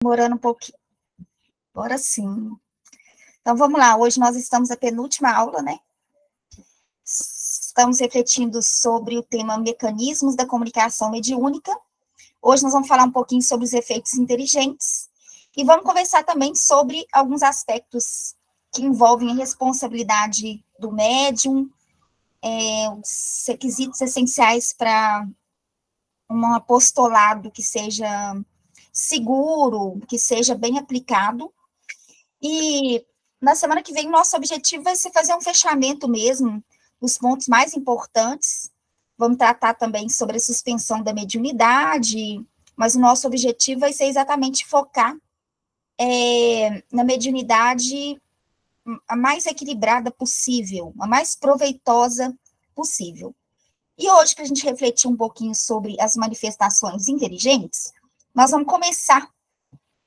Demorando um pouquinho. Agora sim. Então, vamos lá. Hoje nós estamos na penúltima aula, né? Estamos refletindo sobre o tema mecanismos da comunicação mediúnica. Hoje nós vamos falar um pouquinho sobre os efeitos inteligentes e vamos conversar também sobre alguns aspectos que envolvem a responsabilidade do médium, os requisitos essenciais para um apostolado que seja seguro, que seja bem aplicado. E na semana que vem, nosso objetivo vai ser fazer um fechamento mesmo dos pontos mais importantes. Vamos tratar também sobre a suspensão da mediunidade, mas o nosso objetivo vai ser exatamente focar na mediunidade a mais equilibrada possível, a mais proveitosa possível. E hoje, para a gente refletir um pouquinho sobre as manifestações inteligentes, nós vamos começar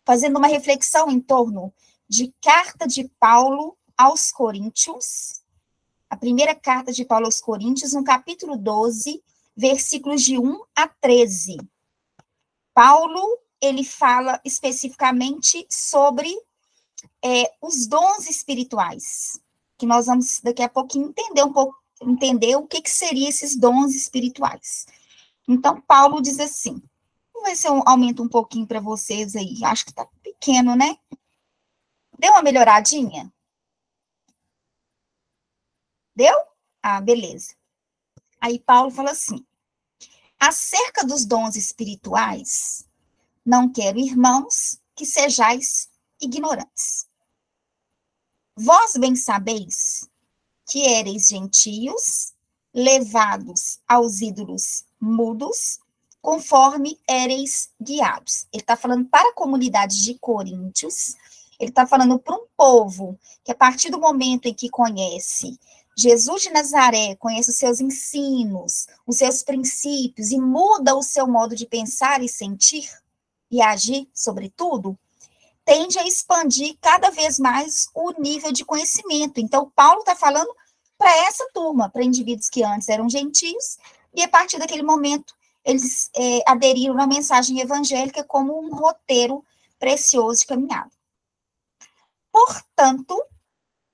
fazendo uma reflexão em torno de carta de Paulo aos Coríntios, a primeira carta de Paulo aos Coríntios, no capítulo 12, versículos de 1 a 13. Paulo, ele fala especificamente sobre os dons espirituais, que nós vamos daqui a pouquinho entender o que seriam esses dons espirituais. Então, Paulo diz assim, vamos ver se eu aumento um pouquinho para vocês aí, acho que está pequeno, né? Deu uma melhoradinha? Deu? Ah, beleza. Aí Paulo fala assim, acerca dos dons espirituais, não quero, irmãos, que sejais ignorantes. Vós bem sabeis que éreis gentios, levados aos ídolos mudos, conforme éreis guiados. Ele está falando para a comunidade de Coríntios, ele está falando para um povo que, a partir do momento em que conhece Jesus de Nazaré, conhece os seus ensinos, os seus princípios, e muda o seu modo de pensar e sentir, e agir, sobretudo, tende a expandir cada vez mais o nível de conhecimento. Então, Paulo está falando para essa turma, para indivíduos que antes eram gentios, e a partir daquele momento, eles aderiram à mensagem evangélica como um roteiro precioso de caminhada. Portanto,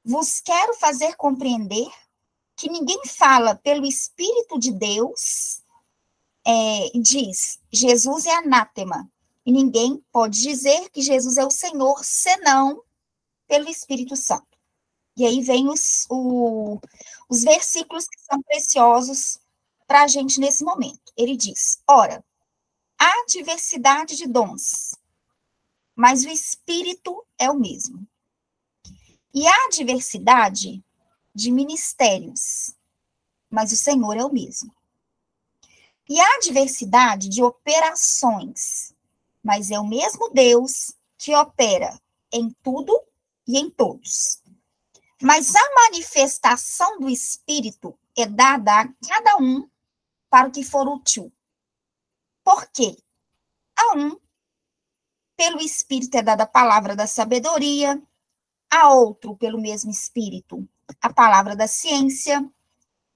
vos quero fazer compreender que ninguém fala pelo Espírito de Deus, diz, Jesus é anátema, e ninguém pode dizer que Jesus é o Senhor, senão pelo Espírito Santo. E aí vem os versículos que são preciosos para a gente nesse momento. Ele diz, ora, há diversidade de dons, mas o Espírito é o mesmo. E há diversidade de ministérios, mas o Senhor é o mesmo. E há diversidade de operações, mas é o mesmo Deus que opera em tudo e em todos. Mas a manifestação do Espírito é dada a cada um para o que for útil. Por quê? A um, pelo Espírito é dada a palavra da sabedoria, a outro, pelo mesmo Espírito, a palavra da ciência,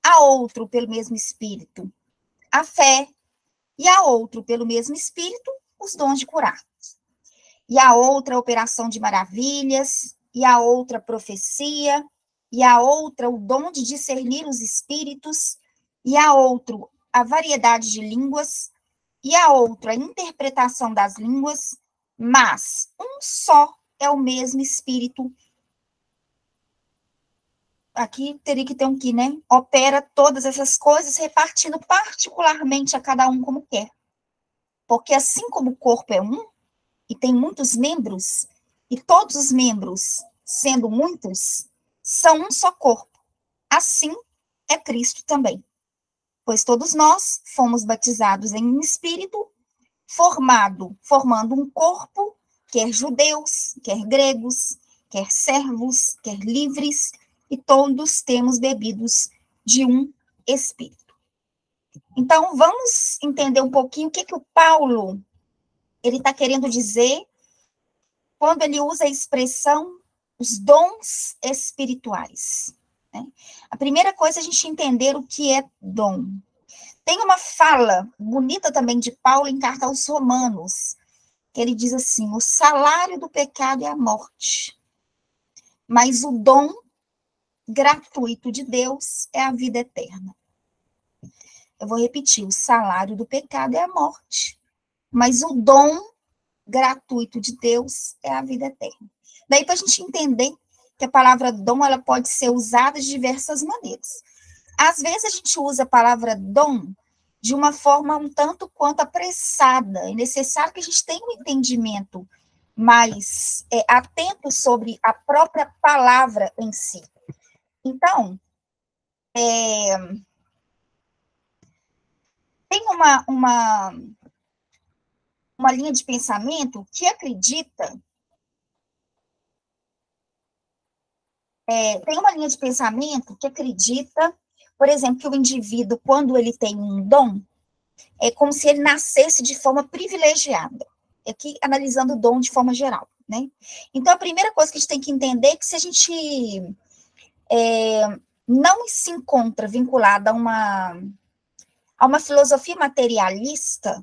a outro, pelo mesmo Espírito, a fé, e a outro, pelo mesmo Espírito, os dons de curar. E a outra, a operação de maravilhas, e a outra, profecia, e a outra, o dom de discernir os espíritos, e a outro, a variedade de línguas, e a outra, a interpretação das línguas, mas um só é o mesmo Espírito. Aqui teria que ter um que, né? Opera todas essas coisas, repartindo particularmente a cada um como quer. Porque assim como o corpo é um, e tem muitos membros, e todos os membros, sendo muitos, são um só corpo. Assim é Cristo também. Pois todos nós fomos batizados em um espírito, formando um corpo, quer judeus, quer gregos, quer servos, quer livres, e todos temos bebidos de um espírito. Então, vamos entender um pouquinho o que o Paulo ele está querendo dizer quando ele usa a expressão os dons espirituais. Né? A primeira coisa é a gente entender o que é dom. Tem uma fala bonita também de Paulo em carta aos Romanos, que ele diz assim: o salário do pecado é a morte, mas o dom gratuito de Deus é a vida eterna. Eu vou repetir: o salário do pecado é a morte, mas o dom gratuito de Deus é a vida eterna. Daí, para a gente entender que a palavra dom, ela pode ser usada de diversas maneiras. Às vezes, a gente usa a palavra dom de uma forma um tanto quanto apressada. É necessário que a gente tenha um entendimento mais atento sobre a própria palavra em si. Então, tem uma linha de pensamento que acredita, por exemplo, que o indivíduo, quando ele tem um dom, é como se ele nascesse de forma privilegiada. Aqui, analisando o dom de forma geral, né? Então, a primeira coisa que a gente tem que entender é que se a gente não se encontra vinculada a uma filosofia materialista,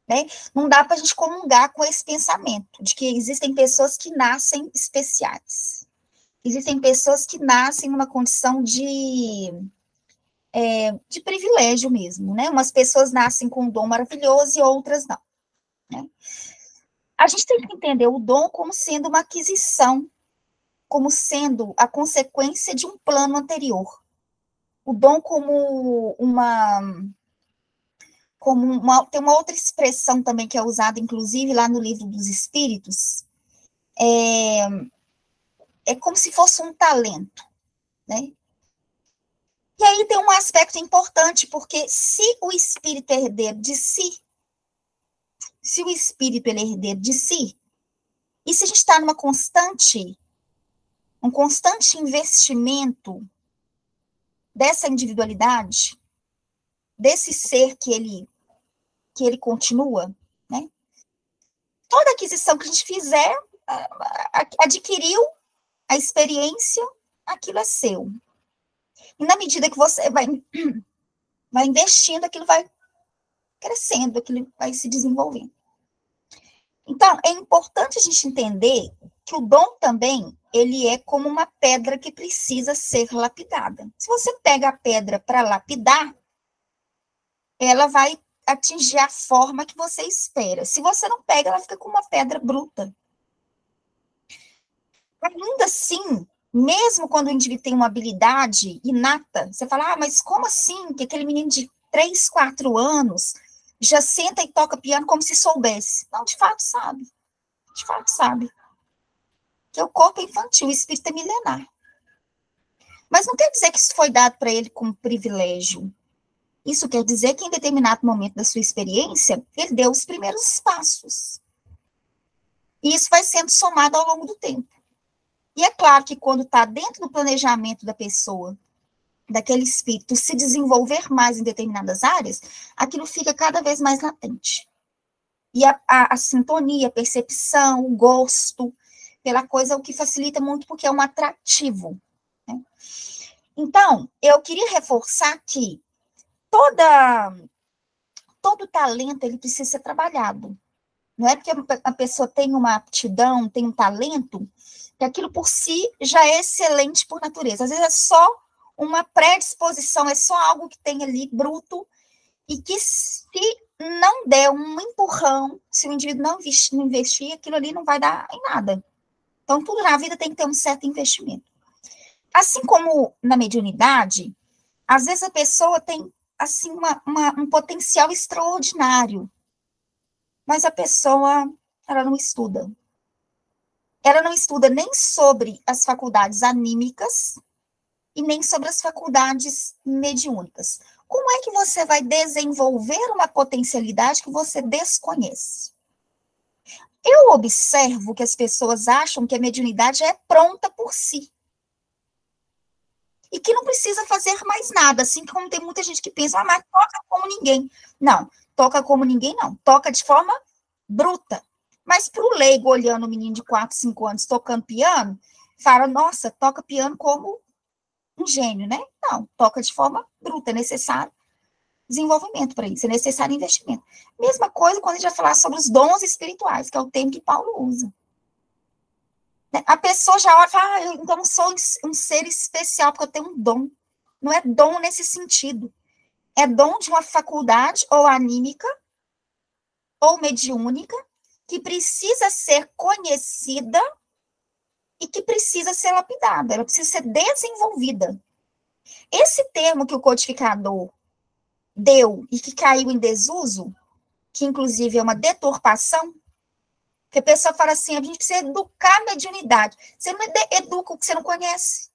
né, não dá para a gente comungar com esse pensamento de que existem pessoas que nascem especiais. Existem pessoas que nascem numa condição de privilégio mesmo, né? Umas pessoas nascem com um dom maravilhoso e outras não, né? A gente tem que entender o dom como sendo uma aquisição, como sendo a consequência de um plano anterior. O dom como tem uma outra expressão também que é usada, inclusive, lá no Livro dos Espíritos, é como se fosse um talento, né? E aí tem um aspecto importante, porque se o espírito é herdeiro de si, se o espírito ele é herdeiro de si, e se a gente está numa um constante investimento dessa individualidade, desse ser que ele continua, né? Toda aquisição que a gente fizer, adquiriu a experiência, aquilo é seu. E na medida que você vai investindo, aquilo vai crescendo, aquilo vai se desenvolvendo. Então, é importante a gente entender que o dom também, ele é como uma pedra que precisa ser lapidada. Se você pega a pedra para lapidar, ela vai atingir a forma que você espera. Se você não pega, ela fica com uma pedra bruta. Ainda assim, mesmo quando o indivíduo tem uma habilidade inata, você fala, mas como assim que aquele menino de 3, 4 anos já senta e toca piano como se soubesse? Não, de fato sabe. De fato sabe. Que o corpo é infantil, o espírito é milenar. Mas não quer dizer que isso foi dado para ele como privilégio. Isso quer dizer que em determinado momento da sua experiência, ele deu os primeiros passos. E isso vai sendo somado ao longo do tempo. E é claro que quando está dentro do planejamento da pessoa, daquele espírito se desenvolver mais em determinadas áreas, aquilo fica cada vez mais latente. E a sintonia, a percepção, o gosto pela coisa é o que facilita muito, porque é um atrativo, né? Então, eu queria reforçar que todo talento, ele precisa ser trabalhado. Não é porque a pessoa tem uma aptidão, tem um talento, que aquilo por si já é excelente por natureza. Às vezes é só uma predisposição, é só algo que tem ali bruto, e que se não der um empurrão, se o indivíduo não investir, aquilo ali não vai dar em nada. Então, tudo na vida tem que ter um certo investimento. Assim como na mediunidade, às vezes a pessoa tem assim um potencial extraordinário, mas a pessoa, ela não estuda. Ela não estuda nem sobre as faculdades anímicas e nem sobre as faculdades mediúnicas. Como é que você vai desenvolver uma potencialidade que você desconhece? Eu observo que as pessoas acham que a mediunidade é pronta por si. E que não precisa fazer mais nada, assim como tem muita gente que pensa, mas toca como ninguém. Não, toca como ninguém não, toca de forma bruta. Mas para o leigo, olhando o menino de 4, 5 anos tocando piano, fala, nossa, toca piano como um gênio, né? Não, toca de forma bruta, é necessário desenvolvimento para isso, é necessário investimento. Mesma coisa quando a gente vai falar sobre os dons espirituais, que é o termo que Paulo usa. A pessoa já olha e fala, eu então não sou um ser especial, porque eu tenho um dom. Não é dom nesse sentido. É dom de uma faculdade ou anímica ou mediúnica que precisa ser conhecida e que precisa ser lapidada, ela precisa ser desenvolvida. Esse termo que o codificador deu e que caiu em desuso, que inclusive é uma deturpação, que a pessoa fala assim, a gente precisa educar a mediunidade. Você não educa o que você não conhece.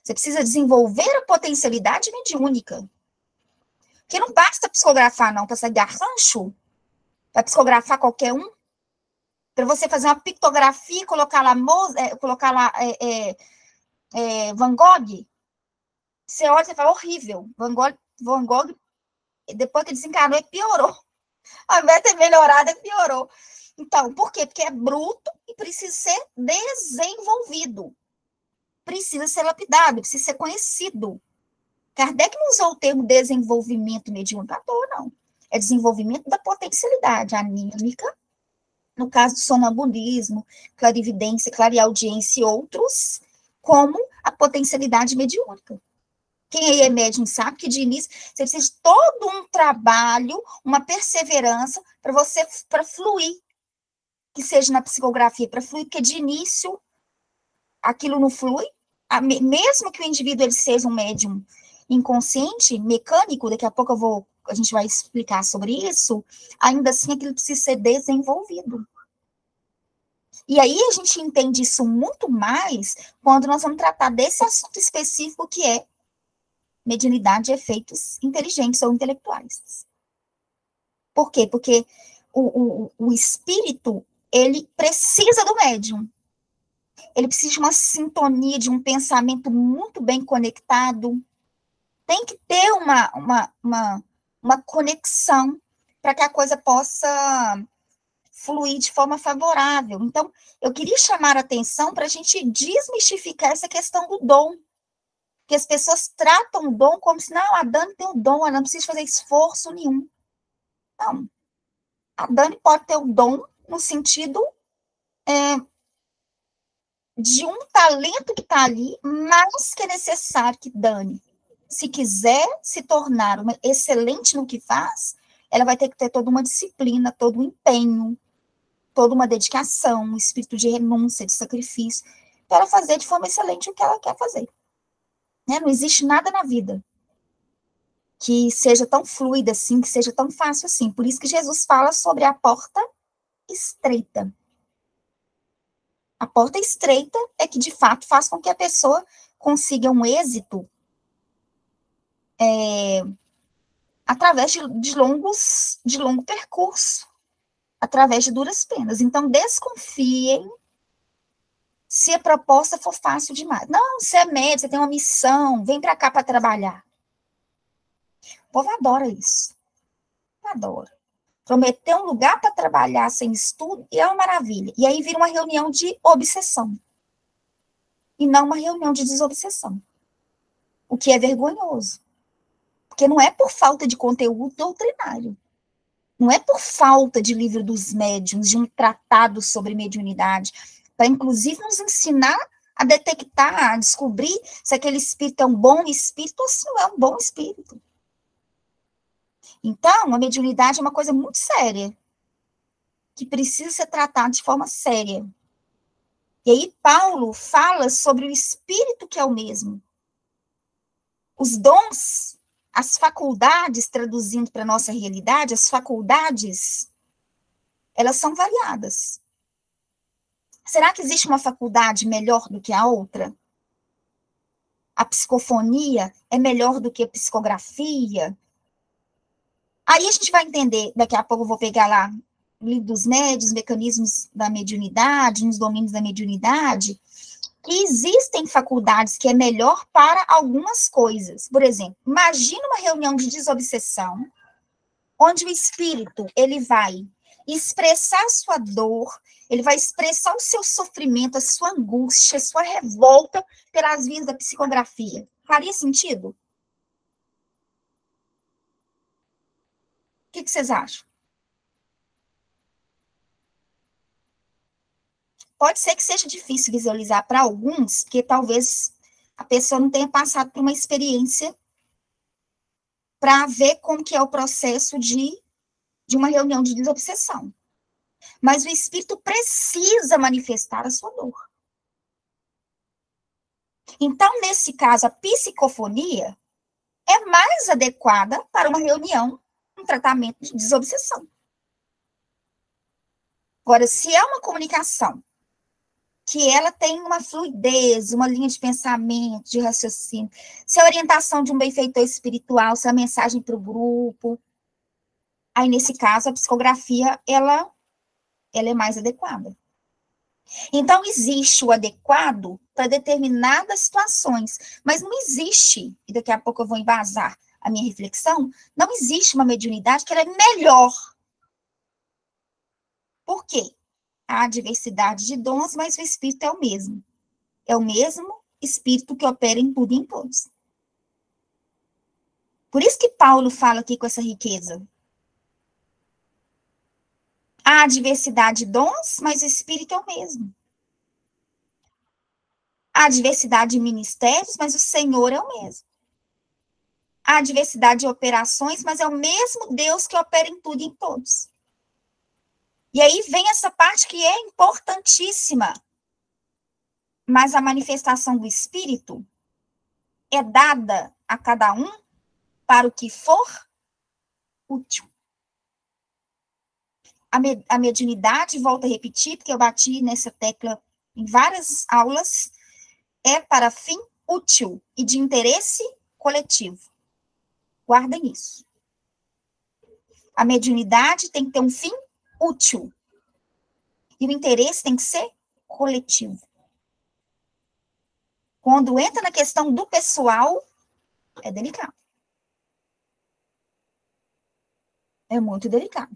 Você precisa desenvolver a potencialidade mediúnica. Porque não basta psicografar, não, para sair garrancho, para psicografar qualquer um. Para você fazer uma pictografia e colocar lá, Van Gogh, você olha e fala, horrível. Van Gogh, depois que desencarnou, piorou. Ao invés de ter melhorado, piorou. Então, por quê? Porque é bruto e precisa ser desenvolvido. Precisa ser lapidado, precisa ser conhecido. Kardec não usou o termo desenvolvimento mediúnico à toa, não. É desenvolvimento da potencialidade anímica, no caso do sonambulismo, clarividência, clareaudiência e outros, como a potencialidade mediúnica. Quem aí é médium sabe que de início você precisa de todo um trabalho, uma perseverança para fluir, que seja na psicografia, para fluir, porque de início aquilo não flui, mesmo que o indivíduo ele seja um médium inconsciente, mecânico, daqui a pouco a gente vai explicar sobre isso, ainda assim aquilo precisa ser desenvolvido. E aí a gente entende isso muito mais quando nós vamos tratar desse assunto específico que é mediunidade de efeitos inteligentes ou intelectuais. Por quê? Porque o espírito, ele precisa do médium. Ele precisa de uma sintonia, de um pensamento muito bem conectado. Tem que ter uma conexão para que a coisa possa fluir de forma favorável. Então, eu queria chamar a atenção para a gente desmistificar essa questão do dom. Porque as pessoas tratam o dom como se, não, a Dani tem o dom, ela não precisa fazer esforço nenhum. Não. A Dani pode ter o dom no sentido de um talento que está ali, mas que é necessário que Dani, se quiser se tornar uma excelente no que faz, ela vai ter que ter toda uma disciplina, todo um empenho, toda uma dedicação, um espírito de renúncia, de sacrifício, para fazer de forma excelente o que ela quer fazer. Né? Não existe nada na vida que seja tão fluida assim, que seja tão fácil assim. Por isso que Jesus fala sobre a porta estreita. A porta estreita é que, de fato, faz com que a pessoa consiga um êxito através de longo percurso, através de duras penas. Então, desconfiem se a proposta for fácil demais. Não, você é médico, você tem uma missão, vem para cá para trabalhar. O povo adora isso. Adora. Prometer um lugar para trabalhar sem estudo e é uma maravilha. E aí vira uma reunião de obsessão. E não uma reunião de desobsessão. O que é vergonhoso. Porque não é por falta de conteúdo doutrinário. Não é por falta de livro dos médiuns, de um tratado sobre mediunidade, para inclusive nos ensinar a detectar, a descobrir se aquele espírito é um bom espírito ou se não é um bom espírito. Então, a mediunidade é uma coisa muito séria, que precisa ser tratada de forma séria. E aí Paulo fala sobre o espírito que é o mesmo. Os dons, as faculdades, traduzindo para a nossa realidade, as faculdades, elas são variadas. Será que existe uma faculdade melhor do que a outra? A psicofonia é melhor do que a psicografia? Aí a gente vai entender, daqui a pouco eu vou pegar lá o livro dos médios, mecanismos da mediunidade, nos domínios da mediunidade, que existem faculdades que é melhor para algumas coisas. Por exemplo, imagina uma reunião de desobsessão, onde o espírito, ele vai expressar a sua dor, ele vai expressar o seu sofrimento, a sua angústia, a sua revolta pelas vias da psicografia. Faria sentido? que vocês acham? Pode ser que seja difícil visualizar para alguns, porque talvez a pessoa não tenha passado por uma experiência para ver como que é o processo de uma reunião de desobsessão. Mas o espírito precisa manifestar a sua dor. Então, nesse caso, a psicofonia é mais adequada para uma reunião, um tratamento de desobsessão. Agora, se é uma comunicação que ela tem uma fluidez, uma linha de pensamento, de raciocínio, se é a orientação de um benfeitor espiritual, se é a mensagem para o grupo, aí, nesse caso, a psicografia, ela é mais adequada. Então, existe o adequado para determinadas situações, mas não existe, e daqui a pouco eu vou embasar a minha reflexão, não existe uma mediunidade que ela é melhor. Por quê? Há diversidade de dons, mas o espírito é o mesmo. É o mesmo espírito que opera em tudo e em todos. Por isso que Paulo fala aqui com essa riqueza. Há diversidade de dons, mas o espírito é o mesmo. Há diversidade de ministérios, mas o Senhor é o mesmo. Há diversidade de operações, mas é o mesmo Deus que opera em tudo e em todos. E aí vem essa parte que é importantíssima. Mas a manifestação do Espírito é dada a cada um para o que for útil. A mediunidade, volto a repetir, porque eu bati nessa tecla em várias aulas, é para fim útil e de interesse coletivo. Guardem isso. A mediunidade tem que ter um fim útil. E o interesse tem que ser coletivo. Quando entra na questão do pessoal, é delicado. É muito delicado.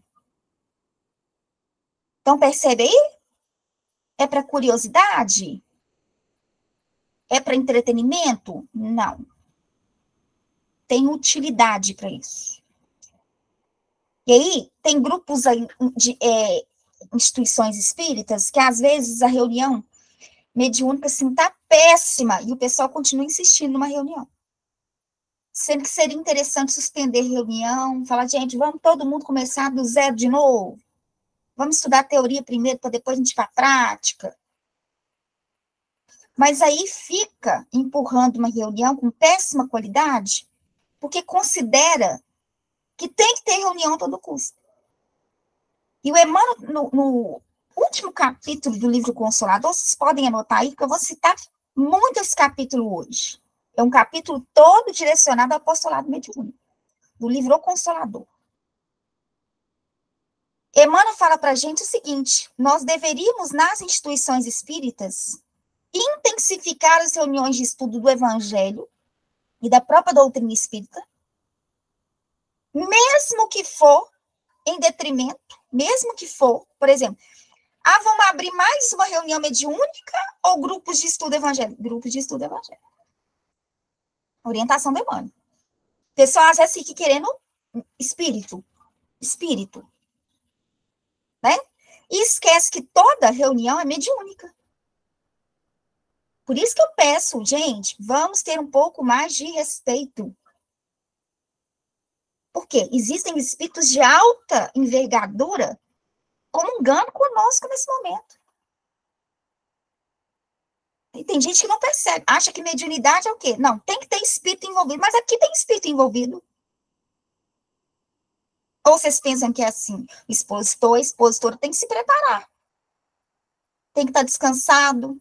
Então, percebe aí? É para curiosidade? É para entretenimento? Não. Tem utilidade para isso. E aí, tem grupos aí de instituições espíritas que, às vezes, a reunião mediúnica, assim, tá péssima e o pessoal continua insistindo numa reunião. Sendo que seria interessante suspender a reunião, falar, gente, vamos todo mundo começar do zero de novo. Vamos estudar a teoria primeiro, para depois a gente ir para a prática. Mas aí fica empurrando uma reunião com péssima qualidade, porque considera que tem que ter reunião a todo custo. E o Emmanuel, no último capítulo do livro Consolador, vocês podem anotar aí, que eu vou citar muito esse capítulo hoje. É um capítulo todo direcionado ao apostolado mediúnico, do livro O Consolador. Emmanuel fala para a gente o seguinte: nós deveríamos, nas instituições espíritas, intensificar as reuniões de estudo do Evangelho e da própria doutrina espírita, mesmo que for em detrimento, mesmo que for, por exemplo, vamos abrir mais uma reunião mediúnica ou grupos de estudo evangélico? Grupos de estudo evangélico. Orientação do Emmanuel. O pessoal às vezes fica querendo espírito, né? E esquece que toda reunião é mediúnica. Por isso que eu peço, gente, vamos ter um pouco mais de respeito. Porque existem espíritos de alta envergadura comungando conosco nesse momento. E tem gente que não percebe, acha que mediunidade é o quê? Não, tem que ter espírito envolvido, mas aqui tem espírito envolvido. Ou vocês pensam que é assim, o expositor, a expositora tem que se preparar. Tem que estar descansado.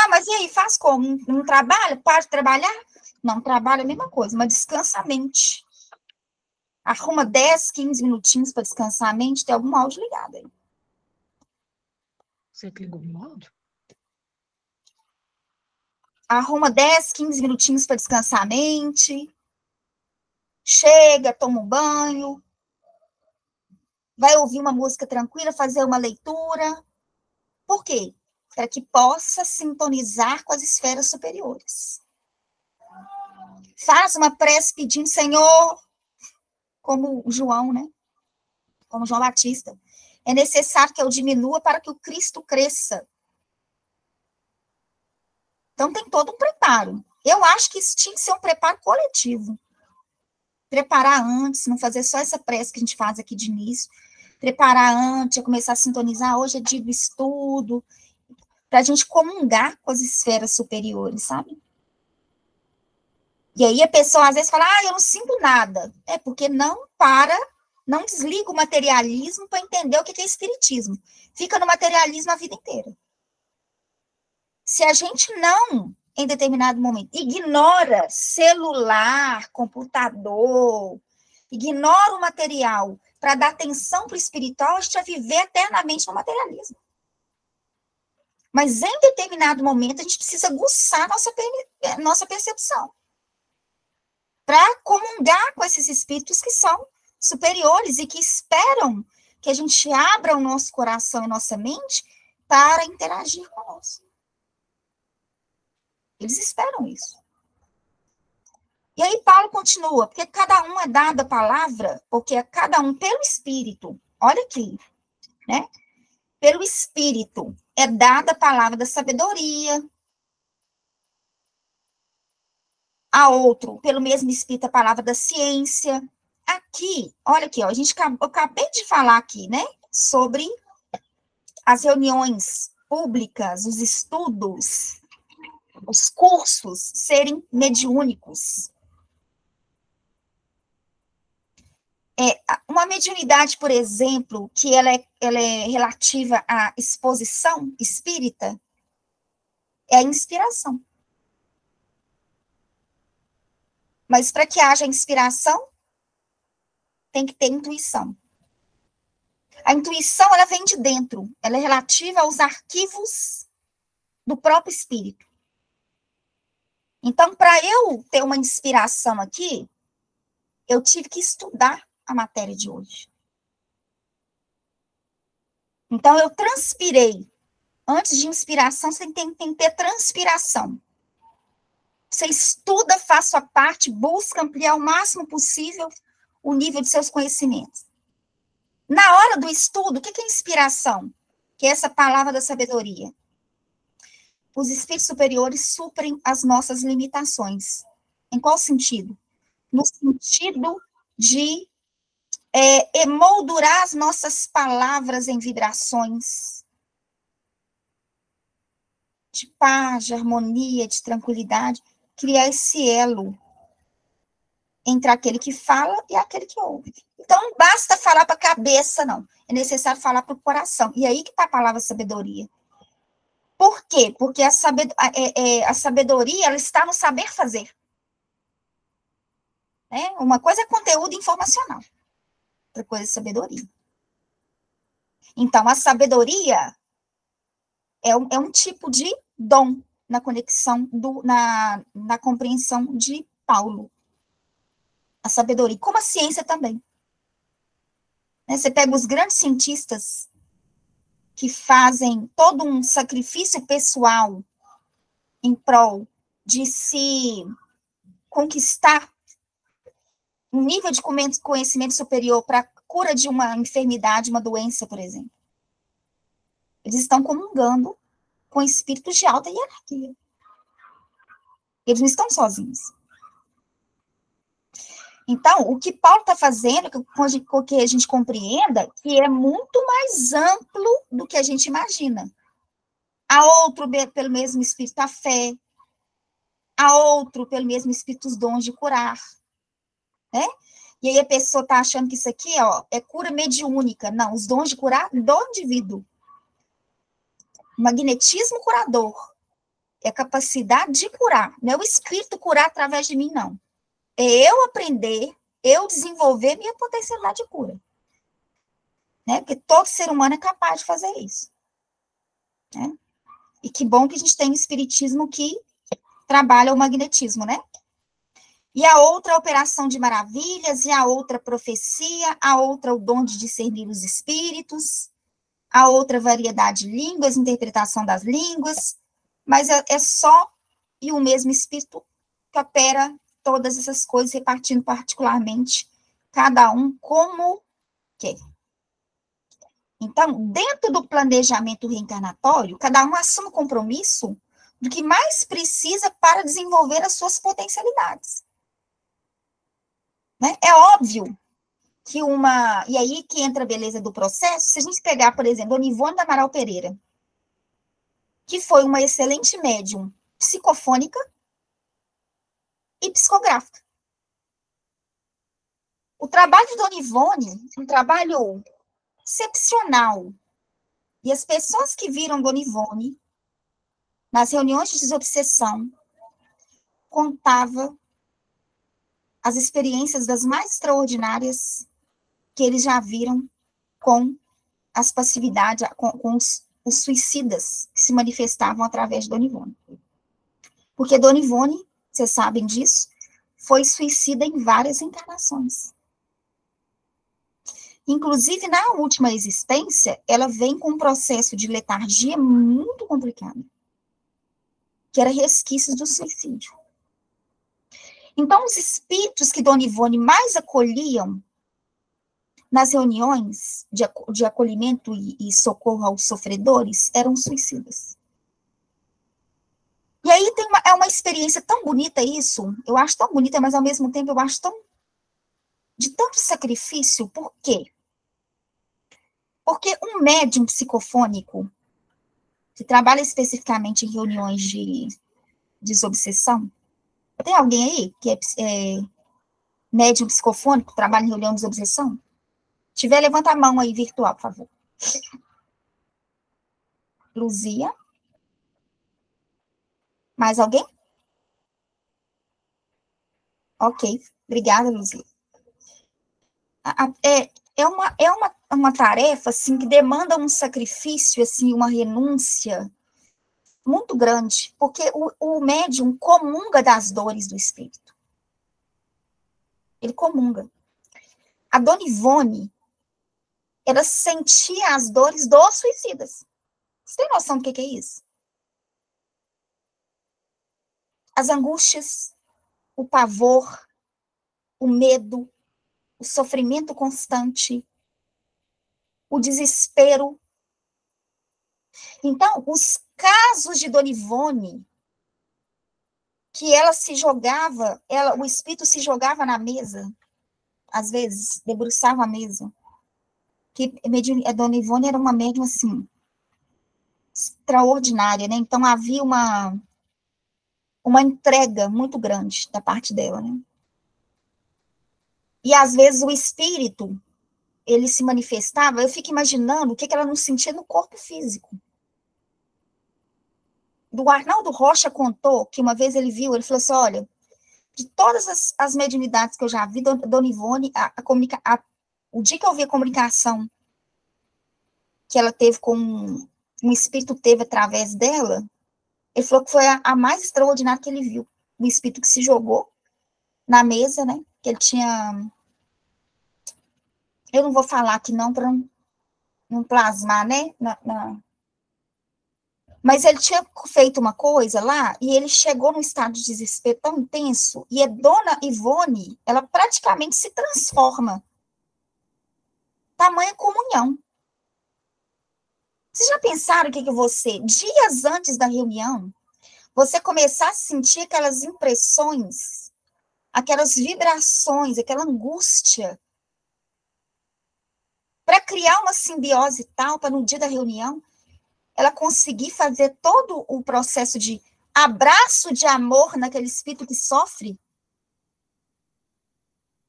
Mas e aí, faz como? Não trabalha? Para de trabalhar? Não, trabalha é a mesma coisa, mas descansa a mente. Arruma 10, 15 minutinhos para descansar a mente, tem algum áudio ligado aí. Você ligou no áudio? Arruma 10, 15 minutinhos para descansar a mente. Chega, toma um banho. Vai ouvir uma música tranquila, fazer uma leitura. Por quê? Para que possa sintonizar com as esferas superiores. Faz uma prece pedindo, Senhor, como João, né? como João Batista. É necessário que eu diminua para que o Cristo cresça. Então, tem todo um preparo. Eu acho que isso tinha que ser um preparo coletivo. Preparar antes, não fazer só essa prece que a gente faz aqui de início. Preparar antes, começar a sintonizar, hoje é dia do estudo, para a gente comungar com as esferas superiores, sabe? E aí a pessoa às vezes fala, eu não sinto nada. É porque não desliga o materialismo para entender o que é espiritismo. Fica no materialismo a vida inteira. Se a gente não, em determinado momento, ignora celular, computador, ignora o material para dar atenção para o espiritual, a gente vai viver eternamente no materialismo. Mas em determinado momento, a gente precisa aguçar nossa percepção para comungar com esses espíritos que são superiores e que esperam que a gente abra o nosso coração e nossa mente para interagir conosco. Eles esperam isso. E aí Paulo continua, porque cada um é dada a palavra, porque é cada um pelo Espírito. Olha aqui, né? Pelo Espírito é dada a palavra da sabedoria. A outro, pelo mesmo Espírito, a palavra da ciência. Aqui, olha aqui, ó, eu acabei de falar aqui, né? Sobre as reuniões públicas, os estudos, os cursos serem mediúnicos. Uma mediunidade, por exemplo, que ela é relativa à exposição espírita, é a inspiração. Mas para que haja inspiração, tem que ter intuição. A intuição, ela vem de dentro, ela é relativa aos arquivos do próprio espírito. Então, para eu ter uma inspiração aqui, eu tive que estudar a matéria de hoje. Então, eu transpirei. Antes de inspiração, você tem que ter transpiração. Você estuda, faz sua parte, busca ampliar o máximo possível o nível de seus conhecimentos. Na hora do estudo, o que é inspiração? Que é essa palavra da sabedoria. Os espíritos superiores suprem as nossas limitações. Em qual sentido? No sentido de emoldurar as nossas palavras em vibrações de paz, de harmonia, de tranquilidade, criar esse elo entre aquele que fala e aquele que ouve. Então, não basta falar para a cabeça, não. É necessário falar para o coração. E aí que está a palavra sabedoria. Por quê? Porque a sabedoria, ela está no saber fazer. Uma coisa é conteúdo informacional. Outra coisa é sabedoria. Então, a sabedoria é um tipo de dom na conexão, na compreensão de Paulo. A sabedoria, como a ciência também. Você pega os grandes cientistas que fazem todo um sacrifício pessoal em prol de se conquistar um nível de conhecimento superior para a cura de uma enfermidade, uma doença, por exemplo. Eles estão comungando com espíritos de alta hierarquia. Eles não estão sozinhos. Então, o que Paulo está fazendo, com que a gente compreenda, que é muito mais amplo do que a gente imagina. A outro, pelo mesmo Espírito, a fé. A outro, pelo mesmo Espírito, os dons de curar. Né? E aí a pessoa está achando que isso aqui é cura mediúnica. Não, os dons de curar do indivíduo. Magnetismo curador. É a capacidade de curar. Não é o Espírito curar através de mim, não. É eu aprender, eu desenvolver minha potencialidade de cura. Né? Porque todo ser humano é capaz de fazer isso. Né? E que bom que a gente tem o espiritismo que trabalha o magnetismo, né? E a outra, a operação de maravilhas, e a outra, profecia, a outra, o dom de discernir os espíritos, a outra, variedade de línguas, interpretação das línguas, mas é só e o mesmo espírito que opera todas essas coisas, repartindo particularmente, cada um como quer. Então, dentro do planejamento reencarnatório, cada um assume o compromisso do que mais precisa para desenvolver as suas potencialidades. Né? É óbvio que uma... E aí que entra a beleza do processo, se a gente pegar, por exemplo, Dona Ivone da Amaral Pereira, que foi uma excelente médium psicofônica e psicográfica. O trabalho de Dona Ivone é um trabalho excepcional. E as pessoas que viram Dona Ivone nas reuniões de desobsessão contavam as experiências das mais extraordinárias que eles já viram com as passividades, com os suicidas que se manifestavam através de Dona Ivone. Porque Dona Ivone, vocês sabem disso, foi suicida em várias encarnações. Inclusive, na última existência, ela vem com um processo de letargia muito complicado, que era resquícios do suicídio. Então, os espíritos que Dona Ivone mais acolhiam nas reuniões de acolhimento e socorro aos sofredores eram suicidas. E aí é uma experiência tão bonita isso, eu acho tão bonita, mas ao mesmo tempo eu acho de tanto sacrifício. Por quê? Porque um médium psicofônico, que trabalha especificamente em reuniões de desobsessão, tem alguém aí que é médium psicofônico, trabalha em reunião de desobsessão? Se tiver, levanta a mão aí, virtual, por favor. Luzia? Mais alguém? Ok, obrigada, Luzia. É uma tarefa, assim, que demanda um sacrifício, assim, uma renúncia muito grande, porque o médium comunga das dores do espírito. Ele comunga. A Dona Ivone, ela sentia as dores dos suicidas. Você tem noção do que é isso? As angústias, o pavor, o medo, o sofrimento constante, o desespero. Então, os casos de Dona Ivone, que ela se jogava, o espírito se jogava na mesa, às vezes, debruçava a mesa, que a Dona Ivone era uma médium, assim, extraordinária, né? Então, havia uma entrega muito grande da parte dela, né? E, às vezes, o espírito, ele se manifestava, eu fico imaginando o que ela não sentia no corpo físico. O Arnaldo Rocha contou que uma vez ele viu, ele falou assim, olha, de todas as mediunidades que eu já vi, Dona Ivone, o dia que eu vi a comunicação que ela teve com um espírito teve através dela, ele falou que foi a mais extraordinária que ele viu. O espírito que se jogou na mesa, né? Que ele tinha... Eu não vou falar aqui não, para não plasmar, né? Mas ele tinha feito uma coisa lá, e ele chegou num estado de desespero tão intenso, e a Dona Ivone, ela praticamente se transforma. Tamanha comunhão. Vocês já pensaram que você, dias antes da reunião, você começar a sentir aquelas impressões, aquelas vibrações, aquela angústia, para criar uma simbiose tal, para no dia da reunião, ela conseguir fazer todo o processo de abraço de amor naquele espírito que sofre?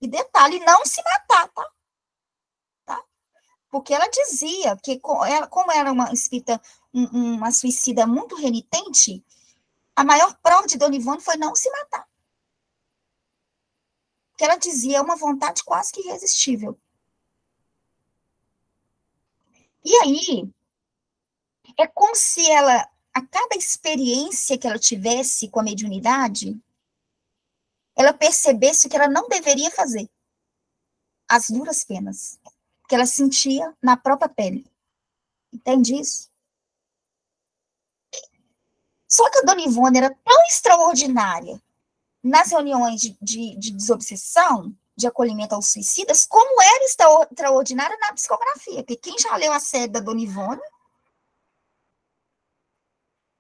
E detalhe, não se matar, tá? Porque ela dizia que, como era uma espírita, uma suicida muito renitente, a maior prova de Dona Ivone foi não se matar. Porque ela dizia, é uma vontade quase que irresistível. E aí, é como se ela, a cada experiência que ela tivesse com a mediunidade, ela percebesse que ela não deveria fazer. As duras penas. Que ela sentia na própria pele. Entende isso? Só que a Dona Ivone era tão extraordinária nas reuniões de desobsessão, de acolhimento aos suicidas, como era extraordinária na psicografia, porque quem já leu a série da Dona Ivone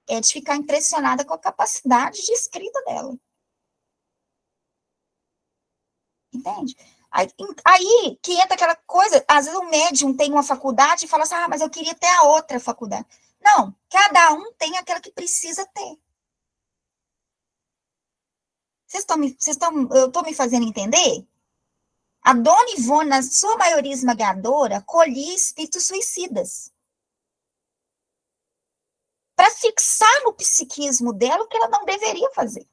é de ficar impressionada com a capacidade de escrita dela. Entende? Aí que entra aquela coisa, às vezes o médium tem uma faculdade e fala assim, mas eu queria ter a outra faculdade. Não, cada um tem aquela que precisa ter. Eu estou me fazendo entender? A Dona Ivone, na sua maioria esmagadora, colhia espíritos suicidas. Para fixar no psiquismo dela o que ela não deveria fazer.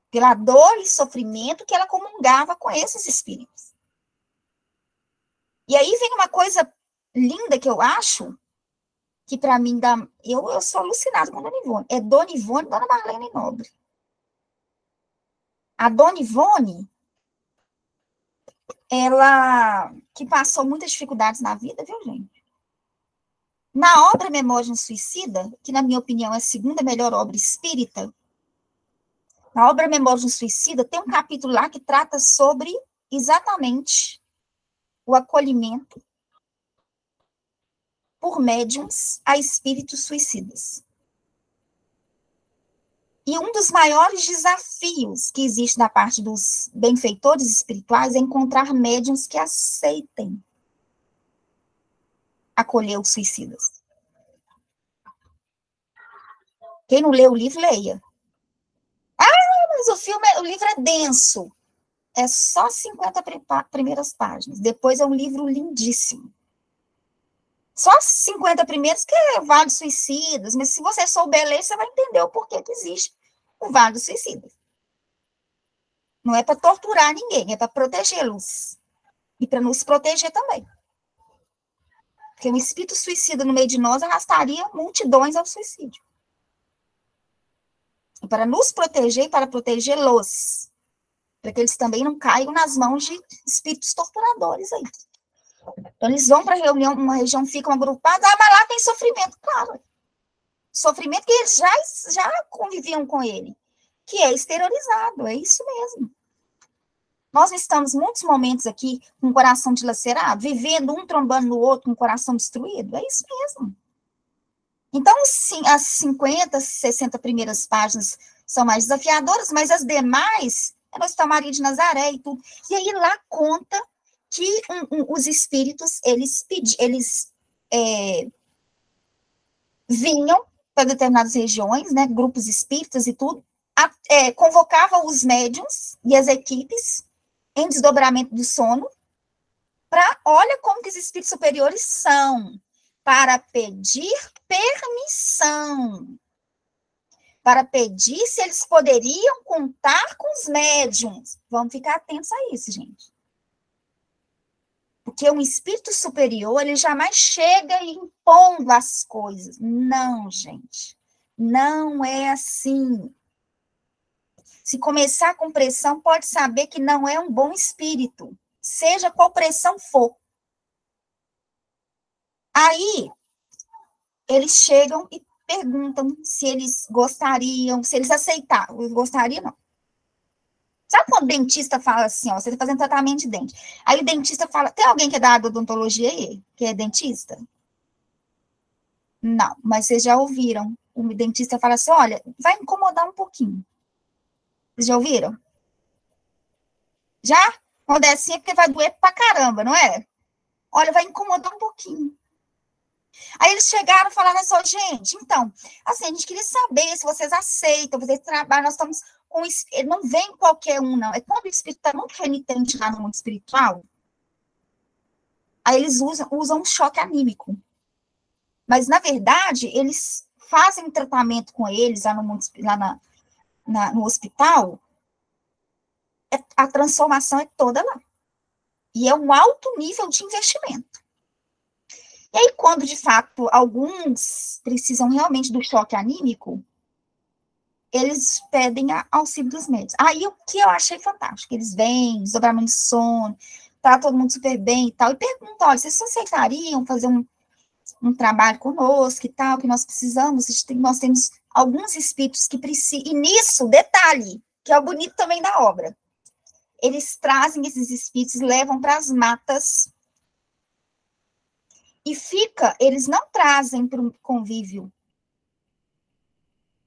Pela dor e sofrimento que ela comungava com esses espíritos. E aí vem uma coisa linda que eu acho, que para mim dá... Eu sou alucinada com a Dona Ivone. É Dona Ivone e Dona Marlene Nobre. A Dona Ivone, ela que passou muitas dificuldades na vida, viu, gente? Na obra Memória de um Suicida, que na minha opinião é a segunda melhor obra espírita, na obra Memória de um Suicida, tem um capítulo lá que trata sobre exatamente o acolhimento por médiums a espíritos suicidas. E um dos maiores desafios que existe da parte dos benfeitores espirituais é encontrar médiums que aceitem acolher os suicidas. Quem não lê o livro, leia. Mas o livro é denso. É só 50 primeiras páginas. Depois é um livro lindíssimo. Só 50 primeiros que é o Vale dos Suicidas, mas se você souber ler, você vai entender o porquê que existe o Vale dos Suicidas. Não é para torturar ninguém, é para protegê-los. E para nos proteger também. Porque um espírito suicida no meio de nós arrastaria multidões ao suicídio. E para nos proteger e para protegê-los. Para que eles também não caiam nas mãos de espíritos torturadores aí. Então, eles vão para uma região, ficam agrupados, mas lá tem sofrimento, claro. Sofrimento que eles já conviviam com ele, que é exteriorizado, é isso mesmo. Nós estamos muitos momentos aqui com o coração dilacerado, vivendo um trombando no outro com o coração destruído, é isso mesmo. Então, sim, as 50, 60 primeiras páginas são mais desafiadoras, mas as demais, é no Hospital Maria de Nazaré e tudo. E aí lá conta que os espíritos, eles vinham para determinadas regiões, né, grupos espíritas e tudo, convocavam os médiuns e as equipes em desdobramento do sono, olha como que os espíritos superiores são, para pedir permissão, para pedir se eles poderiam contar com os médiuns. Vamos ficar atentos a isso, gente. Porque um espírito superior, ele jamais chega impondo as coisas. Não, gente. Não é assim. Se começar com pressão, pode saber que não é um bom espírito. Seja qual pressão for. Aí, eles chegam e perguntam se eles gostariam, se eles aceitaram. Gostariam, não. Sabe quando o dentista fala assim, ó, você está fazendo tratamento de dente. Aí o dentista fala, tem alguém que é da área da odontologia aí, que é dentista? Não, mas vocês já ouviram. O dentista fala assim, olha, vai incomodar um pouquinho. Vocês já ouviram? Já? Quando é assim é porque vai doer pra caramba, não é? Olha, vai incomodar um pouquinho. Aí eles chegaram e falaram assim, gente, então, assim, a gente queria saber se vocês aceitam, vocês trabalham, nós estamos... não vem qualquer um, não. É quando o espírito está muito renitente lá no mundo espiritual, aí eles usam um choque anímico. Mas, na verdade, eles fazem tratamento com eles lá no hospital, a transformação é toda lá. E é um alto nível de investimento. E aí, quando, de fato, alguns precisam realmente do choque anímico, eles pedem auxílio dos médicos. Aí, o que eu achei fantástico, eles vêm, desdobramento de sono, tá todo mundo super bem e tal, e perguntam, olha, vocês aceitariam fazer um trabalho conosco e tal, que nós precisamos, nós temos alguns espíritos que precisam, e nisso, detalhe, que é o bonito também da obra, eles trazem esses espíritos, levam para as matas e eles não trazem para o convívio.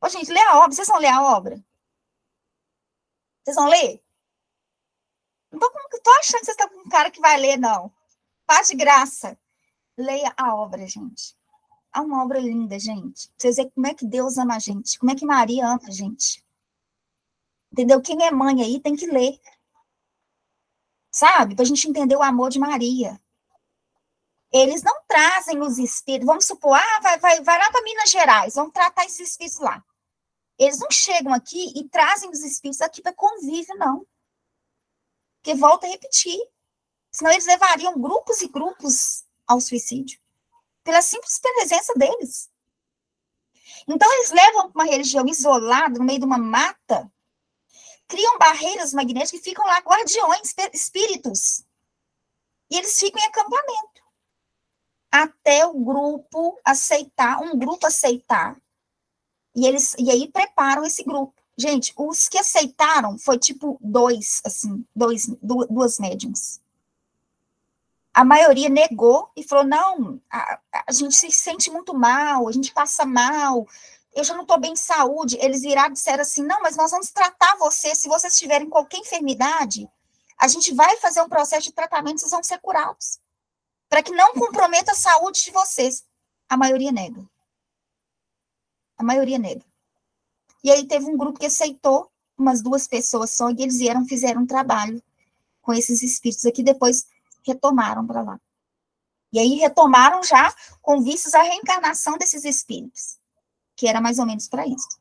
Ô, gente, lê a obra, vocês vão ler a obra? Vocês vão ler? Não tô achando que vocês estão com um cara que vai ler, não. Faz de graça. Leia a obra, gente. É uma obra linda, gente. Pra vocês verem como é que Deus ama a gente, como é que Maria ama a gente. Entendeu? Quem é mãe aí tem que ler. Sabe? Pra gente entender o amor de Maria. Eles não trazem os espíritos. Vamos supor, vai lá para Minas Gerais, vamos tratar esses espíritos lá. Eles não chegam aqui e trazem os espíritos aqui para convívio, não. Porque volta a repetir. Senão eles levariam grupos e grupos ao suicídio. Pela simples presença deles. Então, eles levam uma religião isolada, no meio de uma mata, criam barreiras magnéticas e ficam lá guardiões, espíritos. E eles ficam em acampamento. Até o grupo aceitar, e aí preparam esse grupo. Gente, os que aceitaram foi tipo duas médiums. A maioria negou e falou, não, a gente se sente muito mal, a gente passa mal, eu já não estou bem de saúde. Eles viraram e disseram assim, não, mas nós vamos tratar você, se vocês tiverem qualquer enfermidade, a gente vai fazer um processo de tratamento, vocês vão ser curados. Para que não comprometa a saúde de vocês. A maioria nega. A maioria nega. E aí teve um grupo que aceitou, umas 2 pessoas só, e eles fizeram um trabalho com esses espíritos aqui, depois retomaram para lá. E aí retomaram já com vistas à reencarnação desses espíritos, que era mais ou menos para isso.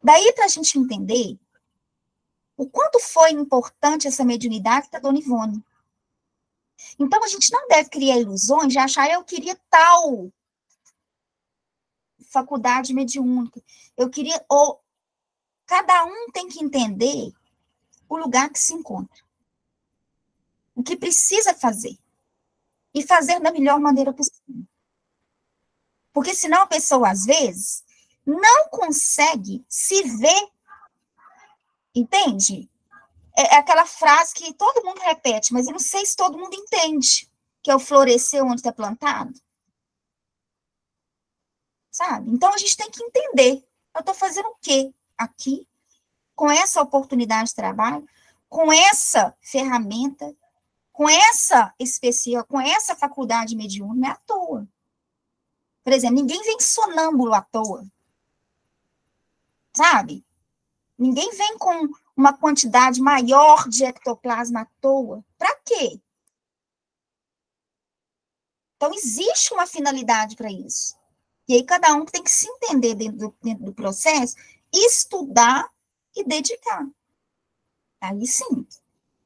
Daí, para a gente entender o quanto foi importante essa mediunidade da Dona Ivone. Então, a gente não deve criar ilusões de achar, eu queria tal faculdade mediúnica, eu queria, ou cada um tem que entender o lugar que se encontra, o que precisa fazer, e fazer da melhor maneira possível. Porque senão a pessoa, às vezes, não consegue se ver, entende? É aquela frase que todo mundo repete, mas eu não sei se todo mundo entende, que é o florescer onde está plantado. Sabe? Então, a gente tem que entender, eu estou fazendo o quê aqui, com essa oportunidade de trabalho, com essa ferramenta, com essa especial, com essa faculdade mediúnica, não é à toa. Por exemplo, ninguém vem sonâmbulo à toa. Sabe? Ninguém vem com uma quantidade maior de ectoplasma à toa. Para quê? Então, existe uma finalidade para isso. E aí, cada um tem que se entender dentro do processo, estudar e dedicar. Aí sim.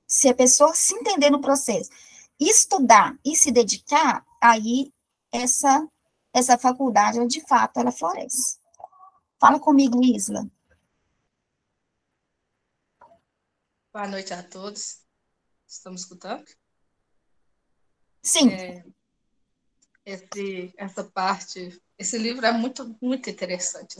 Se a pessoa se entender no processo, estudar e se dedicar, aí essa faculdade, de fato, ela floresce. Fala comigo, Isla. Boa noite a todos. Estamos escutando? Sim. Essa parte, esse livro é muito, muito interessante.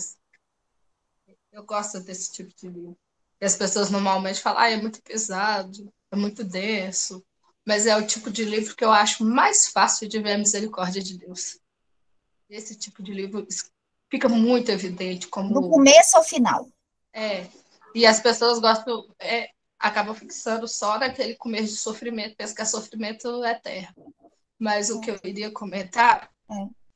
Eu gosto desse tipo de livro. E as pessoas normalmente falam, é muito pesado, é muito denso, mas é o tipo de livro que eu acho mais fácil de ver a misericórdia de Deus. Esse tipo de livro fica muito evidente como... Do começo ao final. E as pessoas acabam fixando só naquele começo de sofrimento, pensam que é sofrimento eterno. Mas o que eu iria comentar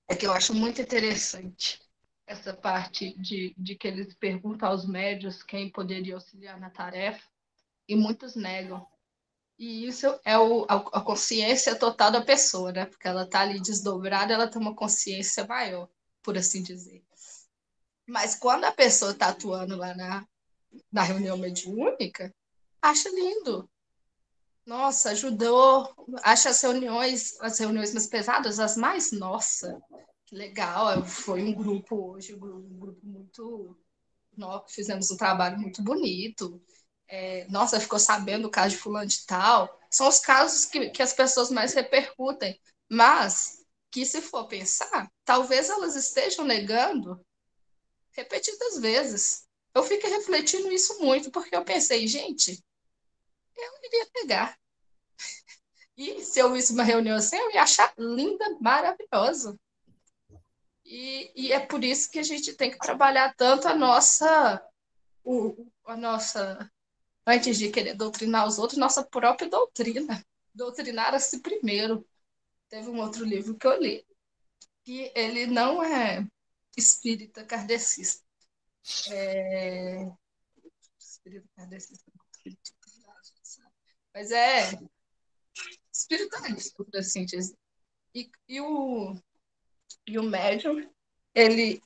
é que eu acho muito interessante essa parte de que eles perguntam aos médios quem poderia auxiliar na tarefa, e muitos negam. E isso é a consciência total da pessoa, né? Porque ela está ali desdobrada, ela tem uma consciência maior, por assim dizer. Mas quando a pessoa está atuando lá na reunião mediúnica, acha lindo. Nossa, ajudou. Acha as reuniões mais pesadas, as mais, nossa, que legal. Foi um grupo hoje, um grupo muito. Nós fizemos um trabalho muito bonito. Nossa, ficou sabendo o caso de fulano de tal. São os casos que as pessoas mais repercutem. Mas que, se for pensar, talvez elas estejam negando repetidas vezes. Eu fiquei refletindo isso muito, porque eu pensei, gente, eu iria pegar. E se eu visse uma reunião assim, eu ia achar linda, maravilhosa. E é por isso que a gente tem que trabalhar tanto a nossa, antes de querer doutrinar os outros, nossa própria doutrina. Doutrinar a si primeiro. Teve um outro livro que eu li, que ele não é espírita kardecista. Espírita kardecista, mas é espiritualista, por assim dizer. E, e, o, e o médium, ele,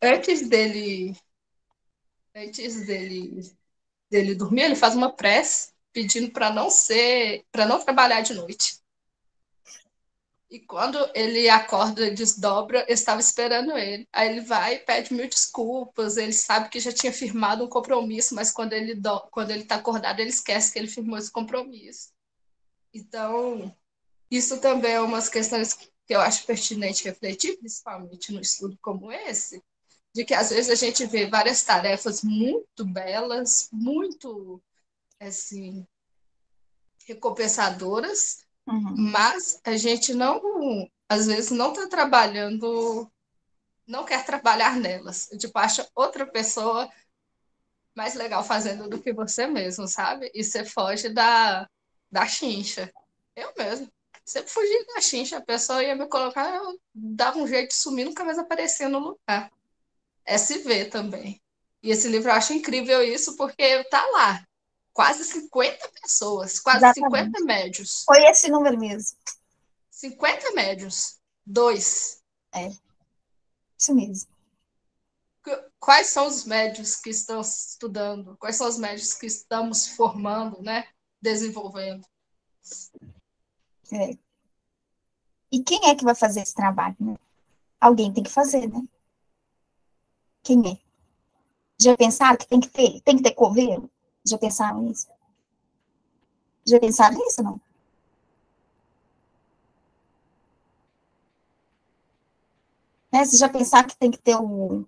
dele dormir, ele faz uma prece pedindo para não trabalhar de noite. E quando ele acorda, ele desdobra, eu estava esperando ele. Aí ele vai e pede mil desculpas, ele sabe que já tinha firmado um compromisso, mas quando ele está acordado, ele esquece que ele firmou esse compromisso. Então, isso também é umas questões que eu acho pertinente refletir, principalmente no estudo como esse, de que às vezes a gente vê várias tarefas muito belas, muito assim, recompensadoras, mas a gente não, às vezes, não está trabalhando, não quer trabalhar nelas. Tipo, acha outra pessoa mais legal fazendo do que você mesmo, sabe? E você foge da chincha. Eu mesmo. Sempre fugi da chincha, a pessoa ia me colocar, eu dava um jeito de sumir, nunca mais aparecia no lugar. SV também. E esse livro eu acho incrível isso, porque tá lá. Quase 50 pessoas, quase 50 Exatamente. médios. Foi esse número mesmo. 50 médios. 2. É, isso mesmo. Quais são os médios que estão estudando? Quais são os médios que estamos formando, né? Desenvolvendo? É. E quem é que vai fazer esse trabalho, né? Alguém tem que fazer, né? Quem é? Já pensaram que tem que ter coveiro? Já pensaram nisso? Já pensaram nisso, não? Né? Vocês já pensaram que tem que ter o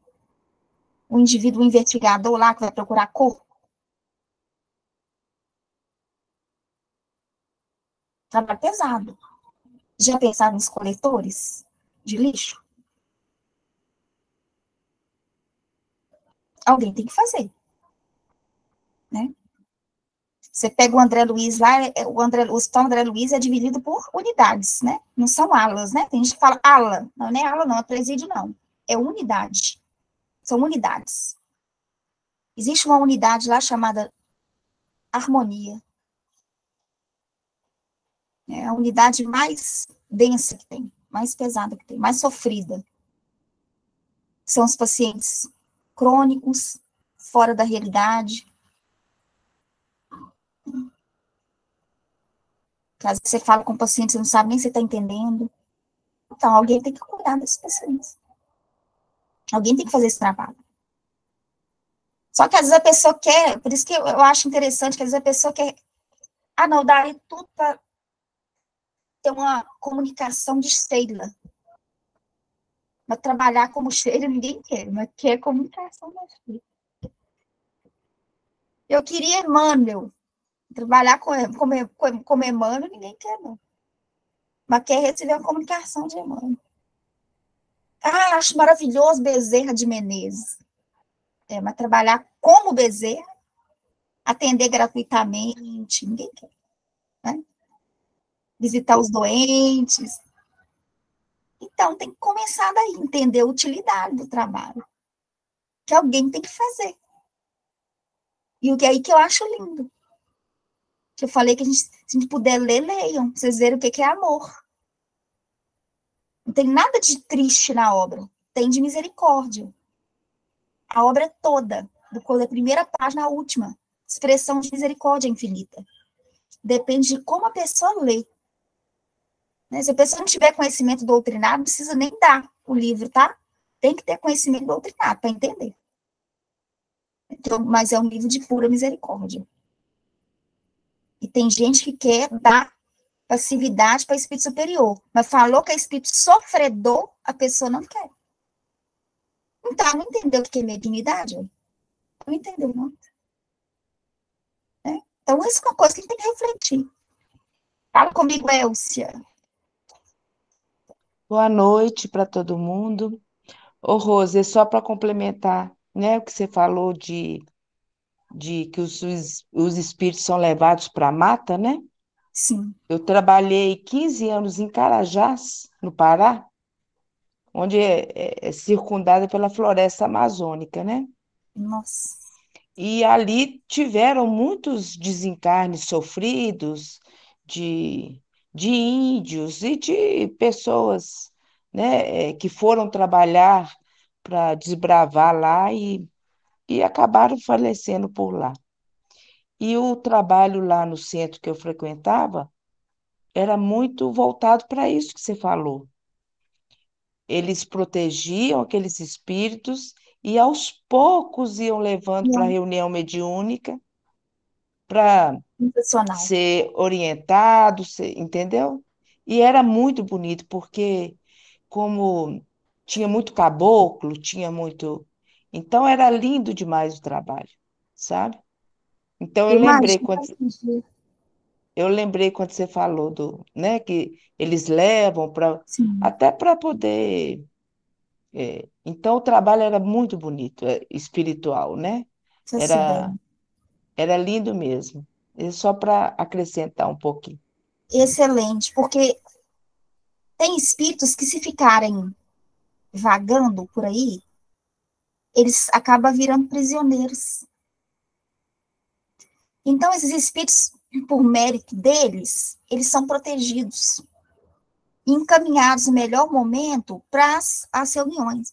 indivíduo investigador lá que vai procurar corpo? Trabalho pesado. Já pensaram nos coletores de lixo? Alguém tem que fazer, né? Você pega o André Luiz lá, o Hospital André Luiz é dividido por unidades, né? Não são alas, né? Tem gente que fala ala. Não, não é ala, não, é presídio, não. É unidade. São unidades. Existe uma unidade lá chamada Harmonia. É a unidade mais densa que tem, mais pesada que tem, mais sofrida. São os pacientes crônicos, fora da realidade. Às vezes você fala com o paciente, você não sabe nem se está entendendo. Então, alguém tem que cuidar desses pacientes. Alguém tem que fazer esse trabalho. Só que às vezes a pessoa quer, por isso que eu acho interessante que às vezes a pessoa quer, não, darei tudo para ter uma comunicação de Sheila. Mas trabalhar como Sheila ninguém quer, mas quer comunicação da Sheila. Eu queria Emmanuel. Trabalhar com Emmanuel ninguém quer, não. Mas quer receber a comunicação de Emmanuel. Acho maravilhoso Bezerra de Menezes. Mas trabalhar como Bezerra, atender gratuitamente, ninguém quer. Né? Visitar os doentes. Então, tem que começar daí, entender a utilidade do trabalho. Que alguém tem que fazer. E o que é aí que eu acho lindo. Que eu falei que se a gente puder ler, leiam. Pra vocês verem o que é amor. Não tem nada de triste na obra. Tem de misericórdia. A obra é toda, da primeira página à última. Expressão de misericórdia infinita. Depende de como a pessoa lê. Né? Se a pessoa não tiver conhecimento doutrinado, não precisa nem dar o livro, tá? Tem que ter conhecimento doutrinado para entender. Então, mas é um livro de pura misericórdia. E tem gente que quer dar passividade para espírito superior, mas falou que é espírito sofredor, a pessoa não quer. Então, não entendeu o que é mediunidade? Não entendeu, não. Então, isso é uma coisa que a gente tem que refletir. Fala comigo, Elcia. Boa noite para todo mundo. Ô, Rose, só para complementar, né, o que você falou de que os espíritos são levados para a mata, né? Sim. Eu trabalhei 15 anos em Carajás, no Pará, onde é circundada pela floresta amazônica, né? Nossa. E ali tiveram muitos desencarnes sofridos de índios e de pessoas, né, que foram trabalhar para desbravar lá e acabaram falecendo por lá. E o trabalho lá no centro que eu frequentava era muito voltado para isso que você falou. Eles protegiam aqueles espíritos e aos poucos iam levando para a reunião mediúnica para Sensacional. ser orientado, entendeu? E era muito bonito, porque como tinha muito caboclo, tinha muito. Então era lindo demais o trabalho, sabe? Então Imagina. eu lembrei quando você falou né, que eles levam para Sim, até para poder. Então o trabalho era muito bonito, espiritual, né? faz Era bem. era lindo mesmo. E só para acrescentar um pouquinho. Excelente, porque tem espíritos que, se ficarem vagando por aí, eles acabam virando prisioneiros. Então, esses espíritos, por mérito deles, eles são protegidos, encaminhados no melhor momento para as reuniões.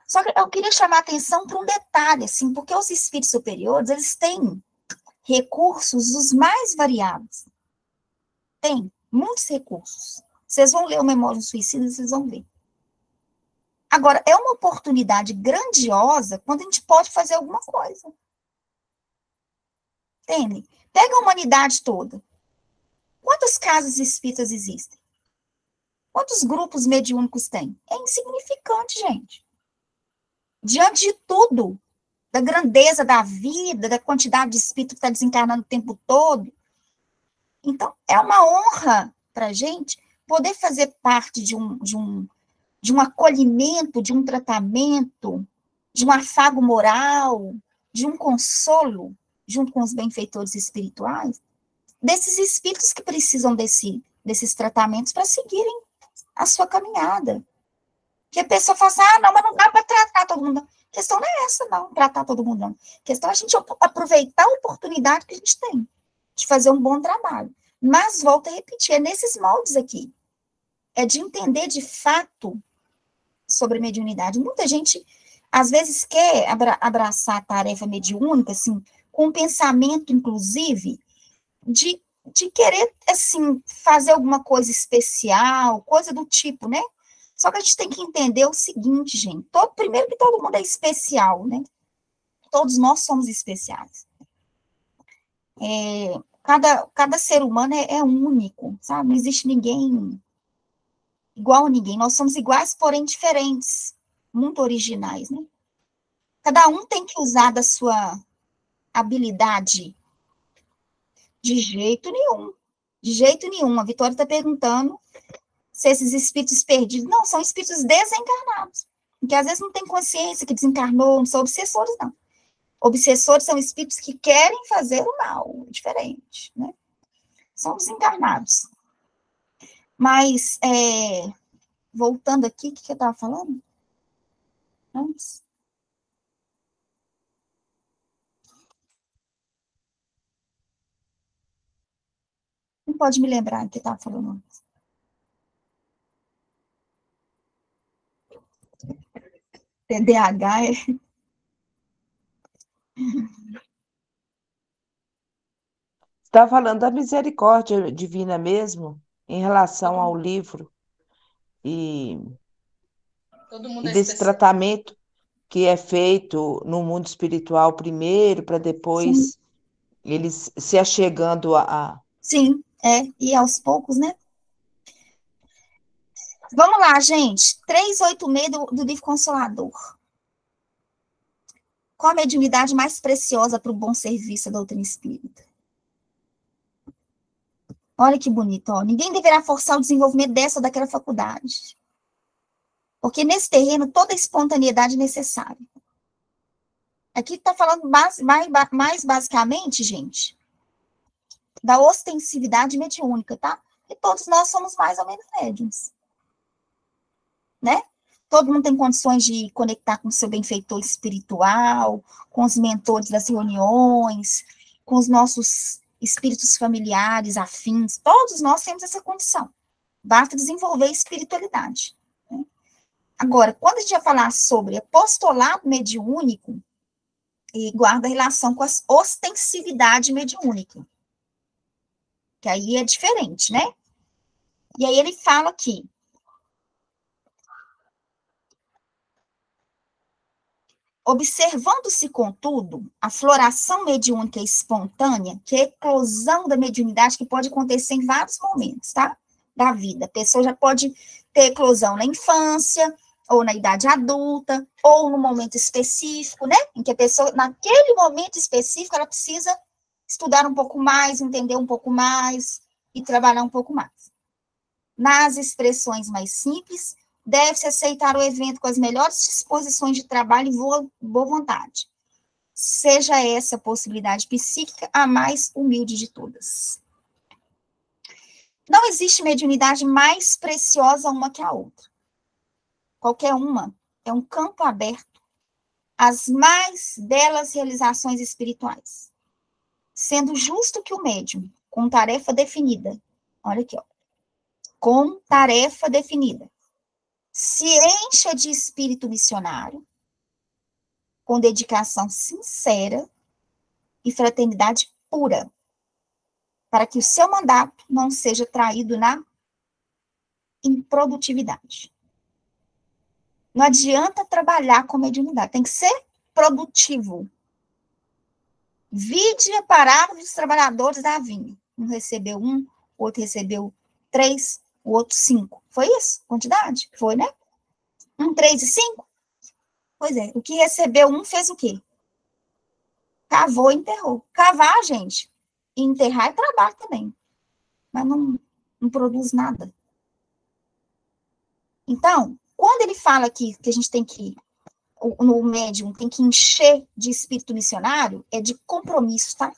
Só que eu queria chamar a atenção para um detalhe, assim, porque os espíritos superiores, eles têm recursos os mais variados. Tem muitos recursos. Vocês vão ler o Memória do Suicida, vocês vão ver. Agora, é uma oportunidade grandiosa quando a gente pode fazer alguma coisa. Entende? Pega a humanidade toda. Quantas casas espíritas existem? Quantos grupos mediúnicos tem? É insignificante, gente. Diante de tudo, da grandeza da vida, da quantidade de espírito que está desencarnando o tempo todo. Então, é uma honra para a gente poder fazer parte de um acolhimento, de um tratamento, de um afago moral, de um consolo, junto com os benfeitores espirituais, desses espíritos que precisam desses tratamentos para seguirem a sua caminhada. Que a pessoa fala assim, não, mas não dá para tratar todo mundo. A questão não é essa, não, tratar todo mundo, não. A questão é a gente aproveitar a oportunidade que a gente tem de fazer um bom trabalho. Mas, volto a repetir, é nesses moldes aqui. É de entender de fato sobre mediunidade. Muita gente, às vezes, quer abraçar a tarefa mediúnica, assim, com um pensamento, inclusive, de querer, assim, fazer alguma coisa especial, coisa do tipo, né? Só que a gente tem que entender o seguinte, gente. Primeiro que todo mundo é especial, né? Todos nós somos especiais. Cada ser humano é único, sabe? Não existe ninguém igual a ninguém. Nós somos iguais, porém diferentes. Muito originais, né? Cada um tem que usar da sua habilidade. De jeito nenhum. De jeito nenhum. A Vitória está perguntando se esses espíritos perdidos... Não, são espíritos desencarnados. Que às vezes não tem consciência que desencarnou, não são obsessores, não. Obsessores são espíritos que querem fazer o mal. Diferente, né? São desencarnados. Mas, voltando aqui, o que eu estava falando? Antes... Não pode me lembrar o que eu estava falando antes. TDAH é... Está falando da misericórdia divina mesmo, em relação ao livro e, Todo mundo e é desse especial. tratamento que é feito no mundo espiritual primeiro, para Sim, depois eles se achegando sim, e aos poucos, né? Vamos lá, gente. 386 do Livro Consolador. Qual a mediunidade mais preciosa para o bom serviço da doutrina espírita? Olha que bonito, ó. Ninguém deverá forçar o desenvolvimento dessa ou daquela faculdade. Porque nesse terreno, toda a espontaneidade é necessária. Aqui está falando mais basicamente, gente, da ostensividade mediúnica, tá? E todos nós somos mais ou menos médiums. Né? Todo mundo tem condições de conectar com o seu benfeitor espiritual, com os mentores das reuniões, com os nossos espíritos familiares, afins. Todos nós temos essa condição. Basta desenvolver a espiritualidade. Né? Agora, quando a gente vai falar sobre apostolado mediúnico, e guarda relação com a ostensividade mediúnica, que aí é diferente, né? E aí ele fala aqui, observando-se, contudo, a floração mediúnica espontânea, que é a eclosão da mediunidade que pode acontecer em vários momentos, tá? Da vida. A pessoa já pode ter eclosão na infância, ou na idade adulta, ou no momento específico, né? Em que a pessoa, naquele momento específico, ela precisa estudar um pouco mais, entender um pouco mais e trabalhar um pouco mais. Nas expressões mais simples, deve-se aceitar o evento com as melhores disposições de trabalho e boa vontade. Seja essa possibilidade psíquica a mais humilde de todas. Não existe mediunidade mais preciosa uma que a outra. Qualquer uma é um campo aberto às mais belas realizações espirituais, sendo justo que o médium, com tarefa definida, olha aqui, ó, com tarefa definida, se encha de espírito missionário, com dedicação sincera e fraternidade pura, para que o seu mandato não seja traído na improdutividade. Não adianta trabalhar com mediunidade, tem que ser produtivo. Vide a parábola dos trabalhadores da vinha. Um recebeu 1, o outro recebeu 3, o outro 5. Foi isso? Quantidade? Foi, né? 1, 3 e 5? Pois é, o que recebeu 1 fez o quê? Cavou e enterrou. Cavar, gente, e enterrar é trabalho também. Mas não produz nada. Então, quando ele fala aqui que a gente tem que, no médium, tem que encher de espírito missionário, é de compromisso, tá?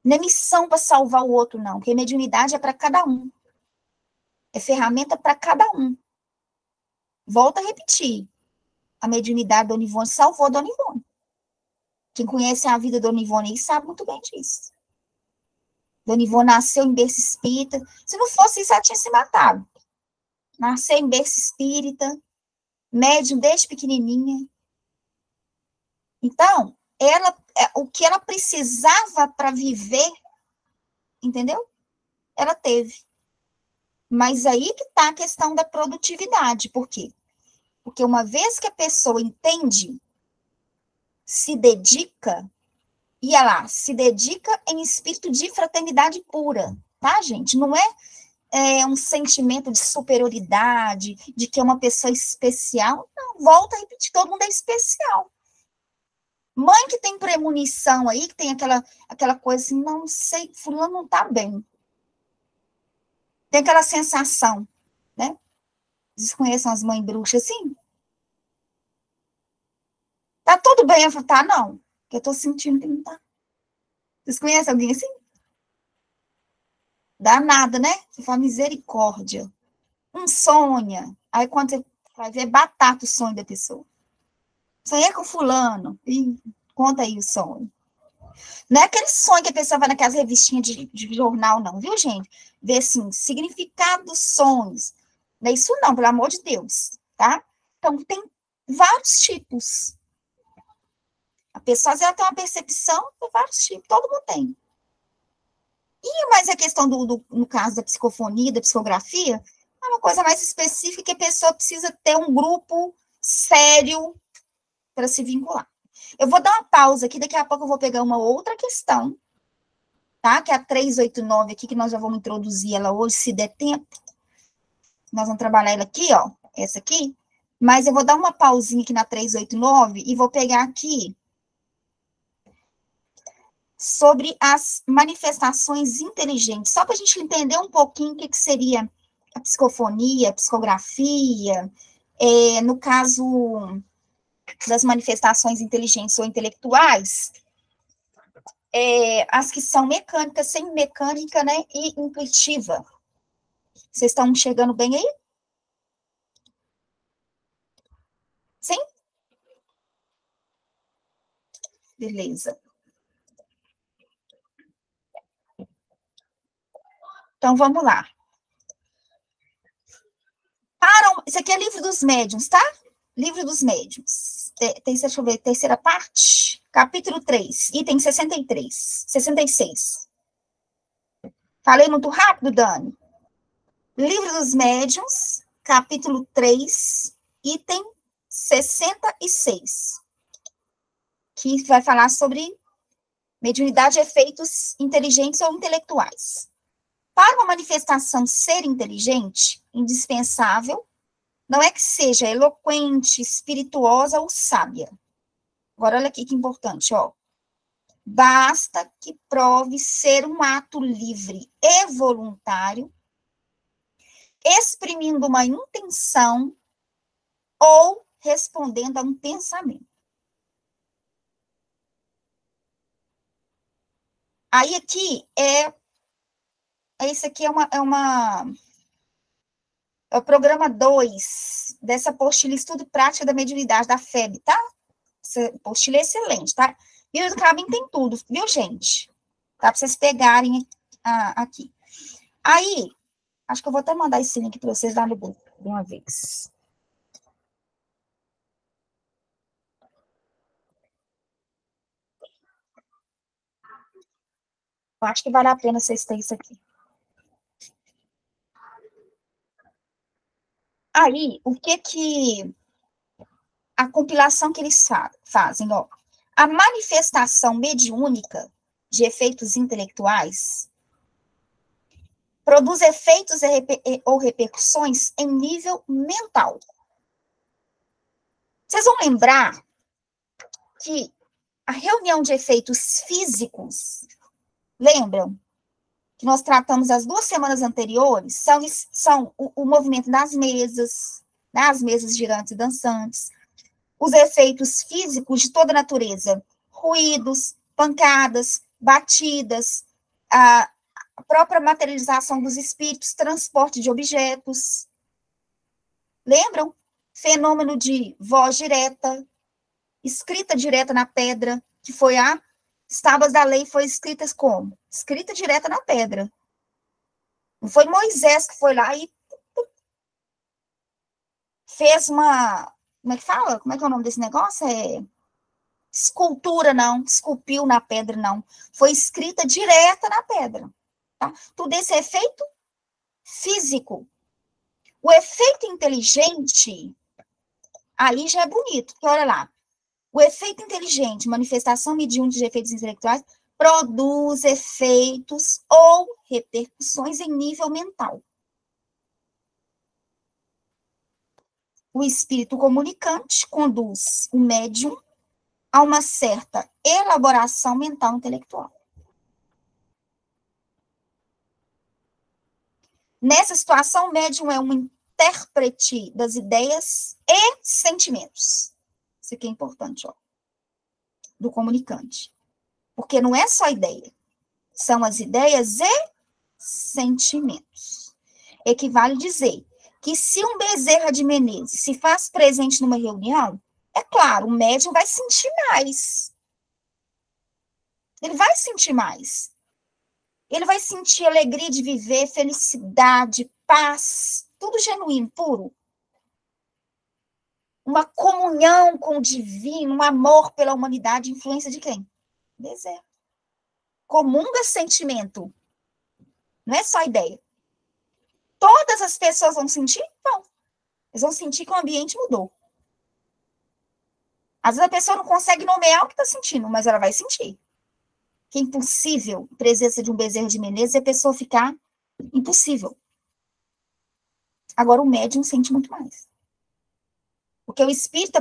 Não é missão para salvar o outro, não, porque a mediunidade é para cada um. É ferramenta para cada um. Volto a repetir. A mediunidade da Dona Ivone salvou a Dona Ivone. Quem conhece a vida da Dona Ivone aí sabe muito bem disso. Dona Ivone nasceu em berço espírita. Se não fosse isso, ela tinha se matado. Nasceu em berço espírita, médium desde pequenininha. Então, o que ela precisava para viver, entendeu? Ela teve. Mas aí que está a questão da produtividade. Por quê? Porque uma vez que a pessoa entende, se dedica, e ela se dedica em espírito de fraternidade pura, tá, gente? Não é um sentimento de superioridade, de que é uma pessoa especial. Não, volta a repetir, todo mundo é especial. Mãe que tem premonição aí, que tem aquela coisa assim, não sei, fulano não tá bem. Tem aquela sensação, né? Vocês conhecem as mães bruxas assim? Tá tudo bem? Eu falo, tá, não. Que eu tô sentindo que não tá. Vocês conhecem alguém assim? Dá nada, né? Você fala misericórdia. Sonha. Aí quando você vai ver, batata o sonho da pessoa. Sonhei com fulano. E conta aí o sonho. Não é aquele sonho que a pessoa vai naquelas revistinhas de jornal, não, viu, gente? Vê, assim, significado dos sonhos. Não é isso não, pelo amor de Deus, tá? Então, tem vários tipos. A pessoa, às vezes, ela tem uma percepção de vários tipos, todo mundo tem. Mas a questão no caso da psicofonia, da psicografia, é uma coisa mais específica que a pessoa precisa ter um grupo sério para se vincular. Eu vou dar uma pausa aqui, daqui a pouco eu vou pegar uma outra questão, tá? Que é a 389 aqui, que nós já vamos introduzir ela hoje, se der tempo. Nós vamos trabalhar ela aqui, ó, essa aqui. Mas eu vou dar uma pausinha aqui na 389 e vou pegar aqui sobre as manifestações inteligentes, só para a gente entender um pouquinho o que seria a psicofonia, a psicografia, no caso das manifestações inteligentes ou intelectuais, as que são mecânicas, semimecânica, né, e intuitiva. Vocês estão chegando bem aí? Sim? Beleza. Então, vamos lá. Isso aqui é Livro dos Médiuns, tá? Livro dos Médiuns. Deixa eu ver, terceira parte, capítulo 3, item 63, 66. Falei muito rápido, Dani? Livro dos Médiuns, capítulo 3, item 66. Que vai falar sobre mediunidade e efeitos inteligentes ou intelectuais. Para uma manifestação ser inteligente, indispensável, não é que seja eloquente, espirituosa ou sábia. Agora, olha aqui que importante, ó. Basta que prove ser um ato livre e voluntário, exprimindo uma intenção ou respondendo a um pensamento. Aí, aqui, isso aqui é o programa 2 dessa apostila Estudo Prática da Mediunidade da FEB, tá? Essa apostila é excelente, tá? E o Cabim tem tudo, viu, gente? Tá? Pra vocês pegarem aqui. Aí, acho que eu vou até mandar esse link para vocês lá no grupo de uma vez. Eu acho que vale a pena vocês terem isso aqui. Aí, o que a compilação que eles fazem, ó. A manifestação mediúnica de efeitos intelectuais produz efeitos ou repercussões em nível mental. Vocês vão lembrar que a reunião de efeitos físicos, lembram? Que nós tratamos as 2 semanas anteriores, são o movimento das mesas, né, as mesas girantes e dançantes, os efeitos físicos de toda natureza, ruídos, pancadas, batidas, a própria materialização dos espíritos, transporte de objetos. Lembram? Fenômeno de voz direta, escrita direta na pedra, que foi as tábuas da lei foi escritas como? Escrita direta na pedra. Não foi Moisés que foi lá e fez uma... Como é que fala? Como é que é o nome desse negócio? Escultura, não. Esculpiu na pedra, não. Foi escrita direta na pedra. Tá? Tudo esse efeito físico. O efeito inteligente, aí já é bonito, porque olha lá. O efeito inteligente, manifestação mediúnica de efeitos intelectuais, produz efeitos ou repercussões em nível mental. O espírito comunicante conduz o médium a uma certa elaboração mental intelectual. Nessa situação, o médium é um intérprete das ideias e sentimentos. Isso aqui é importante, ó, do comunicante. Porque não é só ideia, são as ideias e sentimentos. Equivale dizer que se um Bezerra de Menezes se faz presente numa reunião, é claro, o médium vai sentir mais. Ele vai sentir mais. Ele vai sentir alegria de viver, felicidade, paz, tudo genuíno, puro. Uma comunhão com o divino, um amor pela humanidade, influência de quem? Bezerra. Comunga sentimento. Não é só ideia. Todas as pessoas vão sentir? Não. Eles vão sentir que o ambiente mudou. Às vezes a pessoa não consegue nomear o que está sentindo, mas ela vai sentir. Que é impossível, a presença de um Bezerra de Menezes, a pessoa ficar impossível. Agora, o médium sente muito mais. Porque o espírito,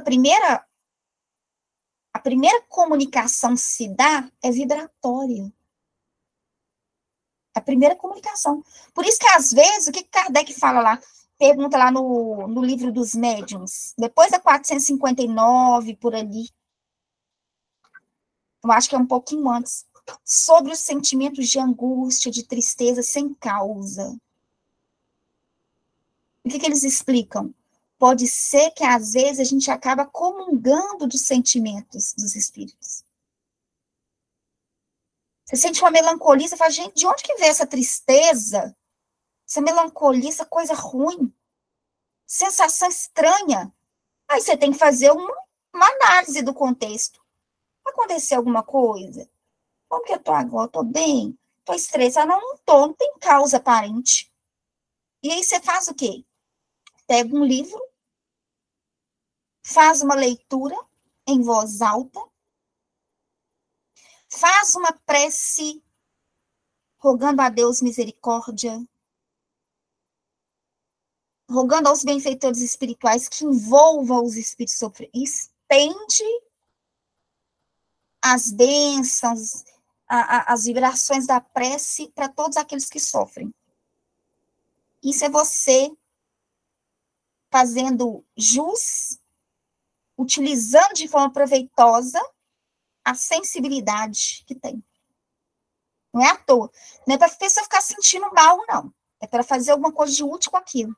a A primeira comunicação se dá é vibratória. A primeira comunicação. Por isso que, às vezes, o que Kardec fala lá, pergunta lá no livro dos médiuns, depois da 459, por ali, eu acho que é um pouquinho antes, sobre os sentimentos de angústia, de tristeza sem causa. O que eles explicam? Pode ser que, às vezes, a gente acaba comungando dos sentimentos dos espíritos. Você sente uma melancolia, você fala, gente, de onde que veio essa tristeza? Essa melancolia, essa coisa ruim? Sensação estranha? Aí você tem que fazer uma análise do contexto. Aconteceu alguma coisa? Como que eu tô agora? Tô bem? Tô estressada? Não tô, não tem causa aparente. E aí você faz o quê? Pega um livro, faz uma leitura em voz alta, faz uma prece rogando a Deus misericórdia, rogando aos benfeitores espirituais que envolvam os espíritos sofridos, estende as bênçãos, as vibrações da prece para todos aqueles que sofrem. Isso é você fazendo jus, utilizando de forma proveitosa a sensibilidade que tem. Não é à toa. Não é para a pessoa ficar sentindo mal, não. É para fazer alguma coisa de útil com aquilo.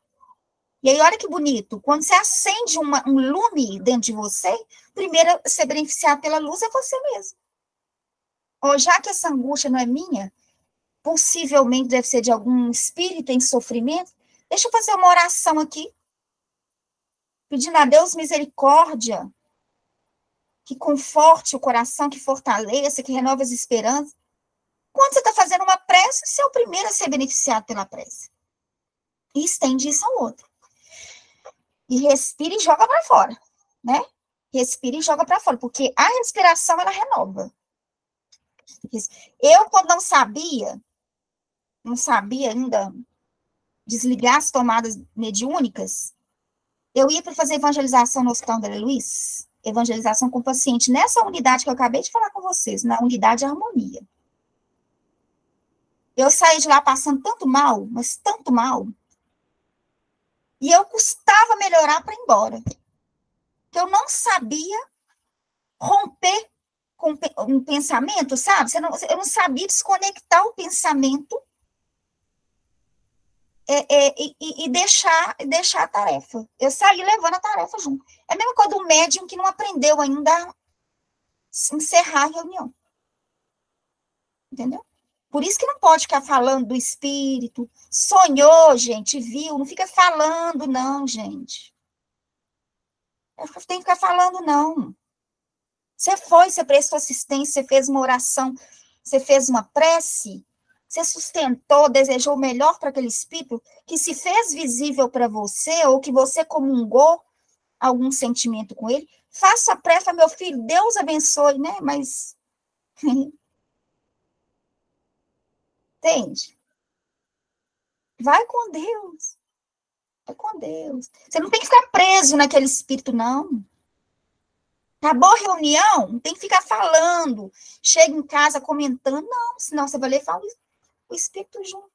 E aí, olha que bonito. Quando você acende um lume dentro de você, primeiro a ser beneficiado pela luz é você mesmo. Ou já que essa angústia não é minha, possivelmente deve ser de algum espírito em sofrimento, deixa eu fazer uma oração aqui, pedindo a Deus misericórdia, que conforte o coração, que fortaleça, que renove as esperanças. Quando você está fazendo uma prece, você é o primeiro a ser beneficiado pela prece. E estende isso ao outro. E respira e joga para fora, né? Respira e joga para fora, porque a respiração, ela renova. Eu, quando não sabia ainda desligar as tomadas mediúnicas, eu ia para fazer evangelização no Hospital André Luiz, evangelização com paciente, nessa unidade que eu acabei de falar com vocês, na unidade Harmonia. Eu saí de lá passando tanto mal, mas tanto mal, e eu custava melhorar para ir embora. Que eu não sabia romper com um pensamento, sabe? Eu não sabia desconectar o pensamento e deixar a tarefa. Eu saí levando a tarefa junto. É a mesma coisa do médium que não aprendeu ainda a encerrar a reunião. Entendeu? Por isso que não pode ficar falando do espírito. Sonhou, gente, viu? Não fica falando, não, gente. Não tem que ficar falando, não. Você prestou assistência, você fez uma oração, você fez uma prece, você sustentou, desejou o melhor para aquele espírito, que se fez visível para você, ou que você comungou algum sentimento com ele, faça a prece, meu filho, Deus abençoe, né? Mas... Entende? Vai com Deus. Vai com Deus. Você não tem que ficar preso naquele espírito, não. Acabou a reunião, não tem que ficar falando. Chega em casa comentando. Não, senão você vai levar o espírito junto.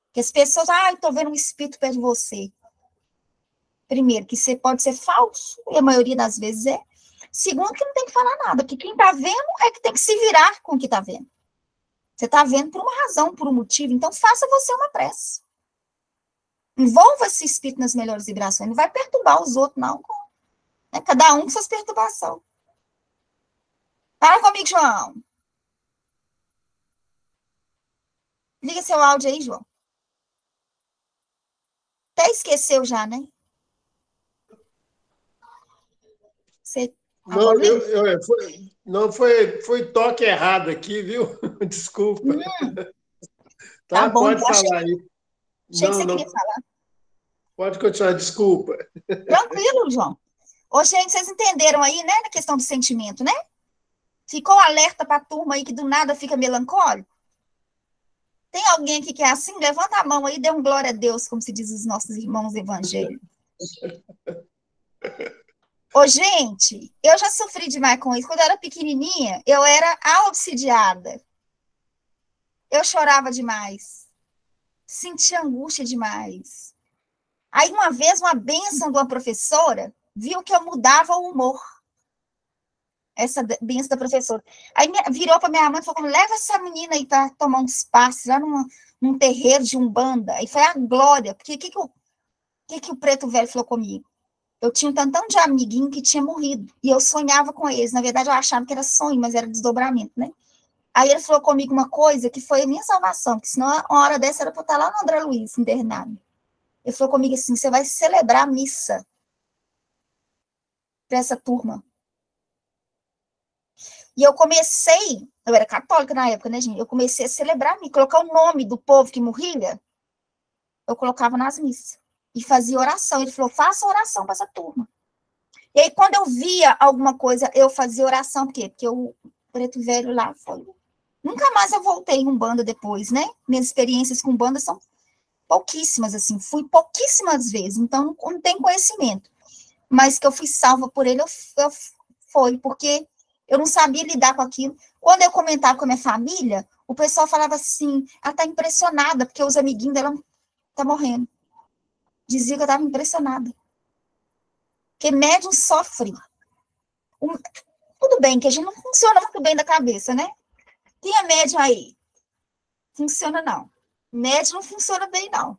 Porque as pessoas, estou vendo um espírito perto de você. Primeiro, que você pode ser falso, e a maioria das vezes é. Segundo, que não tem que falar nada, porque quem está vendo é que tem que se virar com o que está vendo. Você está vendo por uma razão, por um motivo, então faça você uma prece. Envolva esse espírito nas melhores vibrações, não vai perturbar os outros, não. Né? Cada um com suas perturbações. Fala comigo, João. Liga seu áudio aí, João. Até esqueceu já, né? Você... Não, foi toque errado aqui, viu? Desculpa. Tá bom, pode falar aí. Achei que você queria falar. Pode continuar, desculpa. Tranquilo, João. Ô, gente, vocês entenderam aí, né, na questão do sentimento, né? Ficou alerta para a turma aí que do nada fica melancólico? Tem alguém aqui que é assim? Levanta a mão aí, dê um glória a Deus, como se diz os nossos irmãos evangélicos. Ô, gente, eu já sofri demais com isso. Quando eu era pequenininha, eu era a obsidiada. Eu chorava demais. Sentia angústia demais. Aí, uma vez, uma bênção de uma professora viu que eu mudava o humor. Essa bênção da professora. Aí virou para minha mãe e falou: leva essa menina aí para tomar uns passes lá num terreiro de Umbanda. Aí foi a Glória. Porque o que o preto velho falou comigo? Eu tinha um tantão de amiguinho que tinha morrido. E eu sonhava com eles. Na verdade, eu achava que era sonho, mas era desdobramento, né? Aí ele falou comigo uma coisa que foi a minha salvação, que senão uma hora dessa era para eu estar lá no André Luiz, internado. Ele falou comigo assim: você vai celebrar a missa para essa turma. E eu era católica na época, né, gente? Eu comecei a celebrar, colocar o nome do povo que morria, eu colocava nas missas. E fazia oração. Ele falou: faça oração para essa turma. E aí, quando eu via alguma coisa, eu fazia oração. Por quê? Porque o preto velho lá foi... Nunca mais eu voltei em Umbanda depois, né? Minhas experiências com Umbanda são pouquíssimas, assim. Fui pouquíssimas vezes, então não tenho conhecimento. Mas que eu fui salva por ele, foi, porque eu não sabia lidar com aquilo. Quando eu comentava com a minha família, o pessoal falava assim: ela tá impressionada, porque os amiguinhos dela tá morrendo. Dizia que eu estava impressionada. Porque médium sofre. Tudo bem, que a gente não funciona muito bem da cabeça, né? Quem é médium aí? Funciona, não. Médium não funciona bem, não.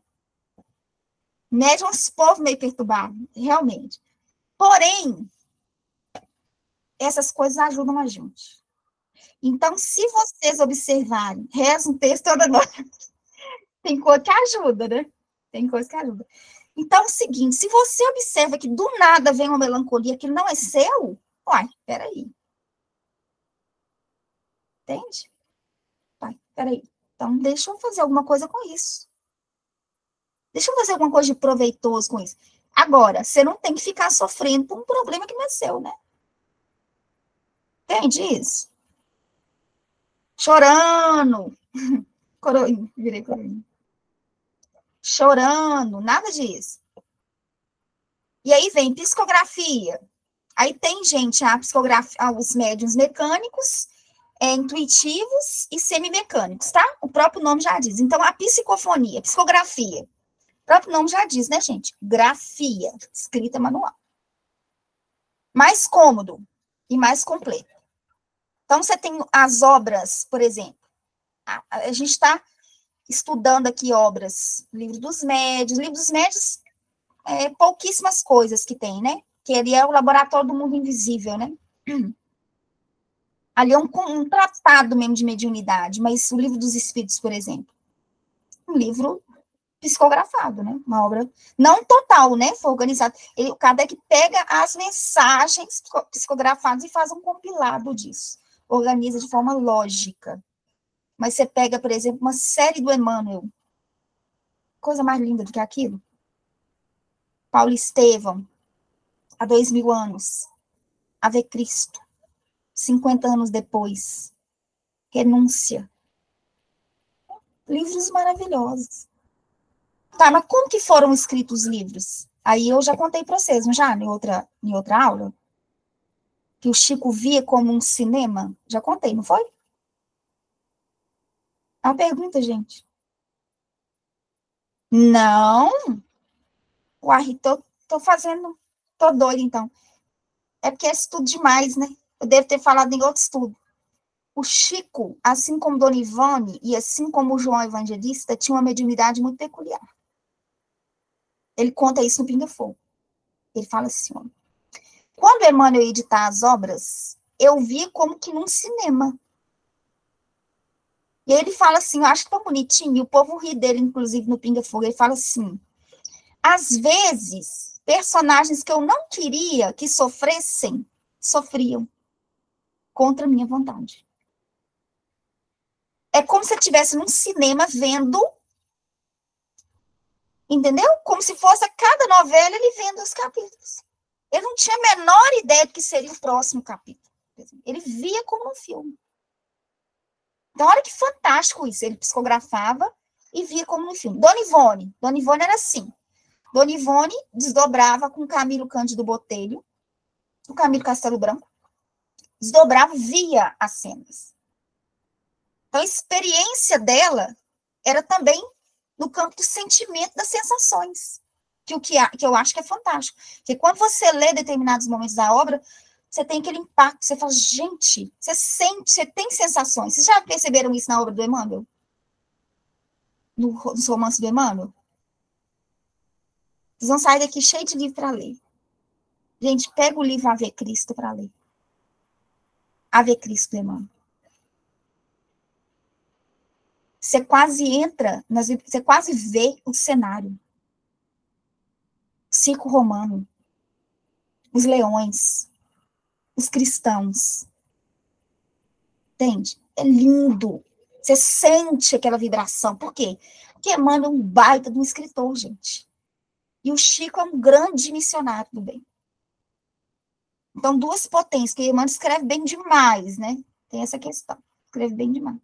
Médium é um povo meio perturbado, realmente. Porém, essas coisas ajudam a gente. Então, se vocês observarem, reza um texto toda noite, tem coisa que ajuda, né? Tem coisa que ajuda. Então, é o seguinte: se você observa que do nada vem uma melancolia que não é seu, uai, peraí. Entende? Uai, peraí. Então, deixa eu fazer alguma coisa com isso. Deixa eu fazer alguma coisa de proveitoso com isso. Agora, você não tem que ficar sofrendo por um problema que não é seu, né? Entende isso? Chorando. Coroinha, virei coroinha. Chorando, nada disso. E aí vem psicografia. Aí tem, gente, a psicografia, os médiuns mecânicos, intuitivos e semimecânicos, tá? O próprio nome já diz. Então, a psicofonia, psicografia. O próprio nome já diz, né, gente? Grafia, escrita manual. Mais cômodo e mais completo. Então, você tem as obras, por exemplo. A gente está estudando aqui obras, livro dos médios. Livro dos médios, pouquíssimas coisas que tem, né? Que ele é o laboratório do mundo invisível, né? Ali é um tratado mesmo de mediunidade, mas o livro dos espíritos, por exemplo, um livro psicografado, né? Uma obra não total, né? Foi organizado. O Kardec pega as mensagens psicografadas e faz um compilado disso. Organiza de forma lógica. Mas você pega, por exemplo, uma série do Emmanuel. Coisa mais linda do que aquilo. Paulo Estevão, há 2000 anos. Ave Cristo. 50 anos depois. Renúncia. Livros maravilhosos. Tá, mas como que foram escritos os livros? Aí eu já contei para vocês, não já? Em outra aula? Que o Chico via como um cinema. Já contei, não foi? É uma pergunta, gente. Não. Uai, tô fazendo... Tô doida, então. É porque é estudo demais, né? Eu devo ter falado em outro estudo. O Chico, assim como Dona Ivone e assim como o João Evangelista, tinha uma mediunidade muito peculiar. Ele conta isso no Pinga Fogo. Ele fala assim, ó: quando Emmanuel ia editar as obras, eu vi como que num cinema. E aí ele fala assim, eu acho tão bonitinho, e o povo ri dele, inclusive, no Pinga Fogo. Ele fala assim: às vezes, personagens que eu não queria que sofressem, sofriam contra a minha vontade. É como se eu estivesse num cinema vendo, entendeu? Como se fosse a cada novela ele vendo os capítulos. Ele não tinha a menor ideia do que seria o próximo capítulo. Ele via como um filme. Então, olha que fantástico isso. Ele psicografava e via como um filme. Dona Ivone era assim. Dona Ivone desdobrava com Camilo Cândido Botelho do Camilo Castelo Branco, desdobrava, via as cenas. Então, a experiência dela era também no campo do sentimento, das sensações, que eu acho que é fantástico. Porque quando você lê determinados momentos da obra, você tem aquele impacto, você fala, gente, você sente, você tem sensações. Vocês já perceberam isso na obra do Emmanuel? Nos romances do Emmanuel? Vocês vão sair daqui cheio de livro para ler. Gente, pega o livro Ave Cristo para ler. Ave Cristo do Emmanuel. Você quase entra, você quase vê o cenário. Circo romano, os leões, os cristãos. Entende? É lindo. Você sente aquela vibração. Por quê? Porque Emmanuel é um baita de um escritor, gente. E o Chico é um grande missionário do bem. Então, duas potências, que Emmanuel escreve bem demais, né? Tem essa questão. Escreve bem demais.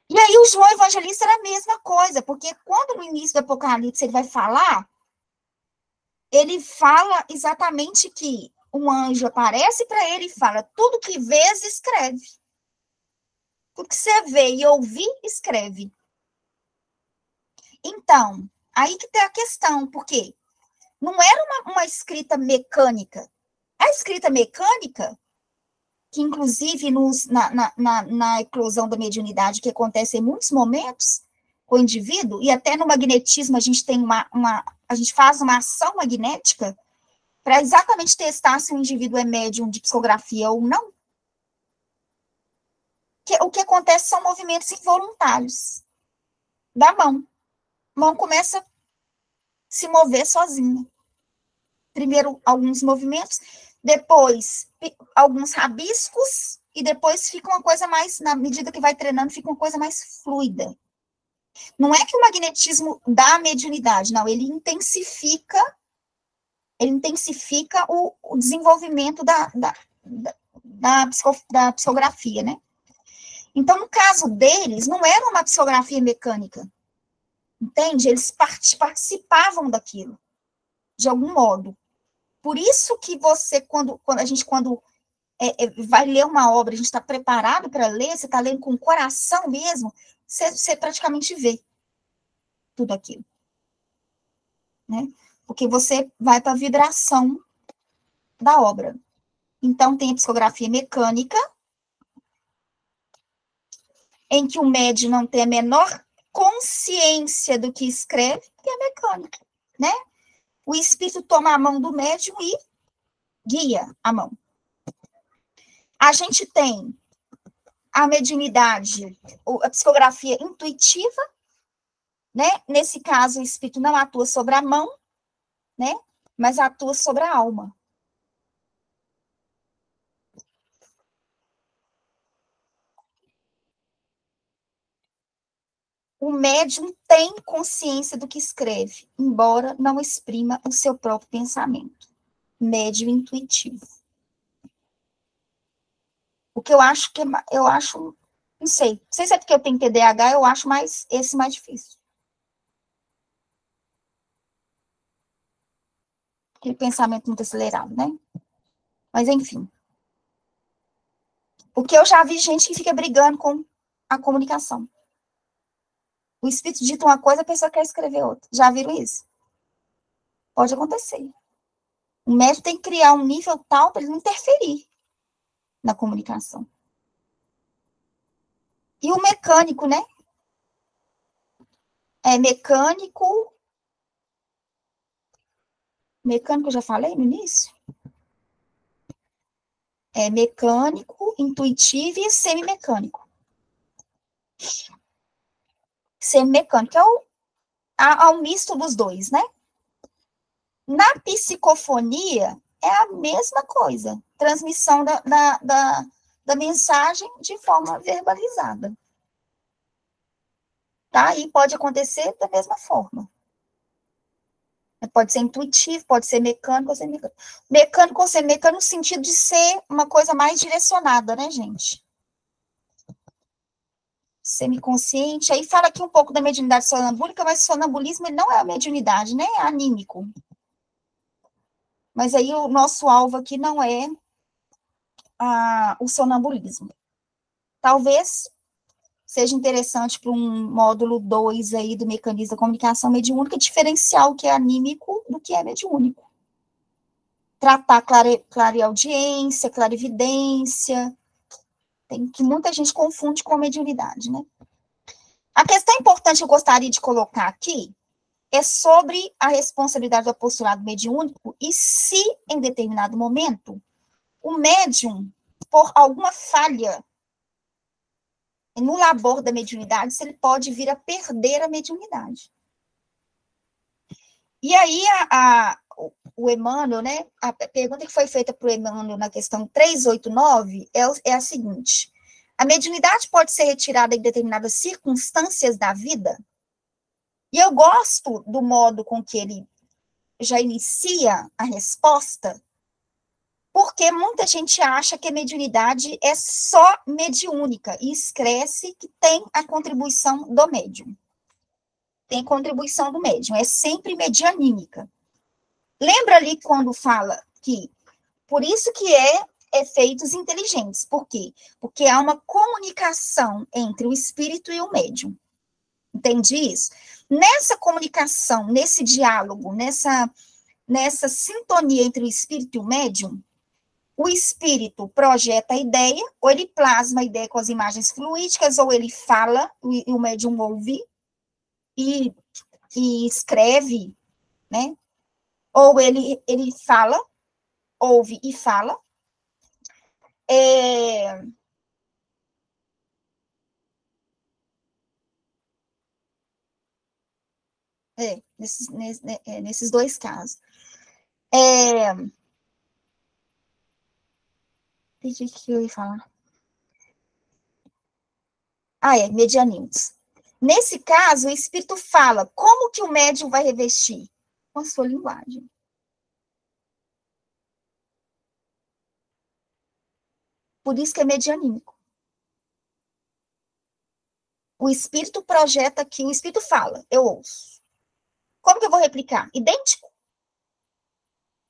E aí, o João Evangelista era a mesma coisa, porque quando no início do Apocalipse ele vai falar, ele fala exatamente que um anjo aparece para ele e fala, tudo que vês, escreve. Tudo que você vê e ouvir, escreve. Então, aí que tem a questão, porque não era uma escrita mecânica. A escrita mecânica, que inclusive na eclosão da mediunidade, que acontece em muitos momentos com o indivíduo, e até no magnetismo a gente tem a gente faz uma ação magnética para exatamente testar se o indivíduo é médium de psicografia ou não. O que acontece são movimentos involuntários da mão. A mão começa a se mover sozinha. Primeiro, alguns movimentos, depois, alguns rabiscos, e depois fica uma coisa mais, na medida que vai treinando, fica uma coisa mais fluida. Não é que o magnetismo dá mediunidade, não, ele intensifica o desenvolvimento da psicografia, né? Então, no caso deles, não era uma psicografia mecânica, entende? Eles participavam daquilo, de algum modo. Por isso que você, quando a gente vai ler uma obra, a gente está preparado para ler, você está lendo com o coração mesmo, você praticamente vê tudo aquilo, né? Porque você vai para a vibração da obra. Então, tem a psicografia mecânica, em que o médium não tem a menor consciência do que escreve, que é mecânica, né? O espírito toma a mão do médium e guia a mão. A gente tem a mediunidade, a psicografia intuitiva, né? Nesse caso, o espírito não atua sobre a mão, né? Mas atua sobre a alma. O médium tem consciência do que escreve, embora não exprima o seu próprio pensamento. Médium intuitivo. O que eu acho não sei se é porque eu tenho TDAH, eu acho esse mais difícil. Aquele pensamento muito acelerado, né? Mas, enfim. Porque eu já vi gente que fica brigando com a comunicação. O espírito dita uma coisa, a pessoa quer escrever outra. Já viram isso? Pode acontecer. O médium tem que criar um nível tal para ele não interferir na comunicação. E o mecânico, né? Mecânico, eu já falei no início? Mecânico, intuitivo e semimecânico. Semimecânico é o misto dos dois, né? Na psicofonia, é a mesma coisa. Transmissão da mensagem de forma verbalizada. Tá? E pode acontecer da mesma forma. Pode ser intuitivo, pode ser mecânico ou semimecânico. Mecânico ou semimecânico no sentido de ser uma coisa mais direcionada, né, gente? Semiconsciente. Aí fala aqui um pouco da mediunidade sonambúlica, mas o sonambulismo ele não é a mediunidade, né? É anímico. Mas aí o nosso alvo aqui não é o sonambulismo. Talvez seja interessante para um módulo 2 aí do mecanismo da comunicação mediúnica diferenciar o que é anímico do que é mediúnico. Tratar clareaudiência, clarividência, tem que muita gente confunde com mediunidade, né? A questão importante que eu gostaria de colocar aqui é sobre a responsabilidade do apostolado mediúnico e se, em determinado momento, o médium, por alguma falha no labor da mediunidade, se ele pode vir a perder a mediunidade. E aí, o Emmanuel, né, a pergunta que foi feita para o Emmanuel na questão 389 é a seguinte: a mediunidade pode ser retirada em determinadas circunstâncias da vida? E eu gosto do modo com que ele já inicia a resposta, porque muita gente acha que a mediunidade é só mediúnica e esquece que tem a contribuição do médium. Tem contribuição do médium, é sempre medianímica. Lembra ali quando fala que, por isso que é efeitos inteligentes. Por quê? Porque há uma comunicação entre o espírito e o médium. Entende isso? Nessa comunicação, nesse diálogo, nessa sintonia entre o espírito e o médium, o espírito projeta a ideia, ou ele plasma a ideia com as imagens fluídicas, ou ele fala, e o médium ouve, e escreve, né? Ou ele fala, ouve e fala. Nesses dois casos. O que eu ia falar? Medianismos. Nesse caso, o espírito fala, como que o médium vai revestir? Com a sua linguagem. Por isso que é medianímico. O espírito projeta aqui, o espírito fala, eu ouço. Como que eu vou replicar? Idêntico?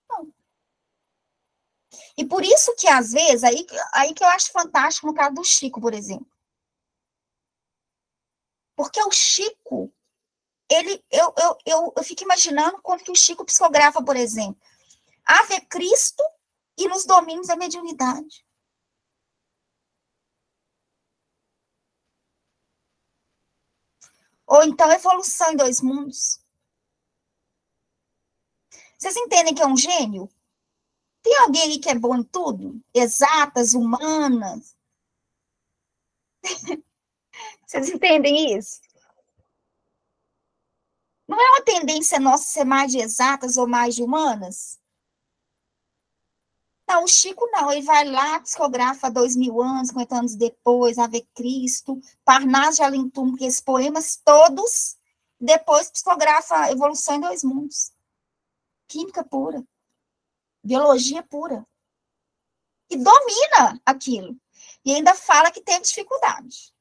Não. E por isso que, às vezes, aí que eu acho fantástico no caso do Chico, por exemplo. Porque o Chico, eu fico imaginando quando que o Chico psicografa, por exemplo, Ave Cristo e nos domínios da mediunidade. Ou então Evolução em Dois Mundos. Vocês entendem que é um gênio? Tem alguém aí que é bom em tudo? Exatas, humanas. Vocês entendem isso? Não é uma tendência nossa ser mais de exatas ou mais de humanas? Não, o Chico não, ele vai lá, psicografa 2000 anos, 50 anos depois, Ave Cristo, Parnaso de Além Túmulo, que esses poemas todos, depois psicografa Evolução em Dois Mundos. Química pura, biologia pura. E domina aquilo. E ainda fala que teve dificuldade.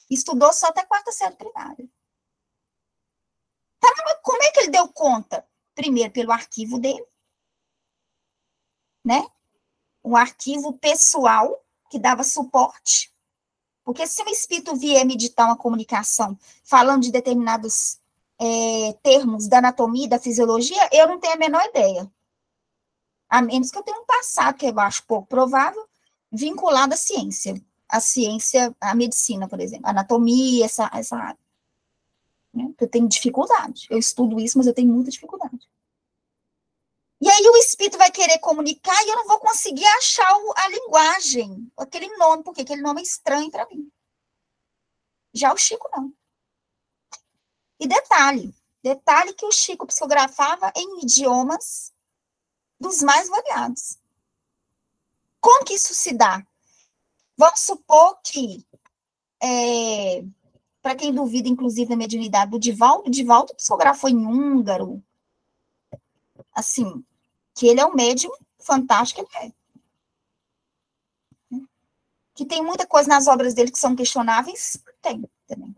Estudou só até quarta série primária. Tá, mas como é que ele deu conta? Primeiro, pelo arquivo dele, né? Um arquivo pessoal que dava suporte. Porque se um espírito vier meditar uma comunicação falando de determinados termos da anatomia e da fisiologia, eu não tenho a menor ideia. A menos que eu tenha um passado, que eu acho pouco provável, vinculado à ciência. A ciência, a medicina, por exemplo. Anatomia, essa área. Né? Eu tenho dificuldade. Eu estudo isso, mas eu tenho muita dificuldade. E aí o espírito vai querer comunicar e eu não vou conseguir achar a linguagem, aquele nome, porque aquele nome é estranho para mim. Já o Chico, não. E detalhe que o Chico psicografava em idiomas dos mais variados. Como que isso se dá? Vamos supor que, para quem duvida, inclusive, da mediunidade do Divaldo psicografou em húngaro, assim, que ele é um médium fantástico, ele é. Que tem muita coisa nas obras dele que são questionáveis, tem também.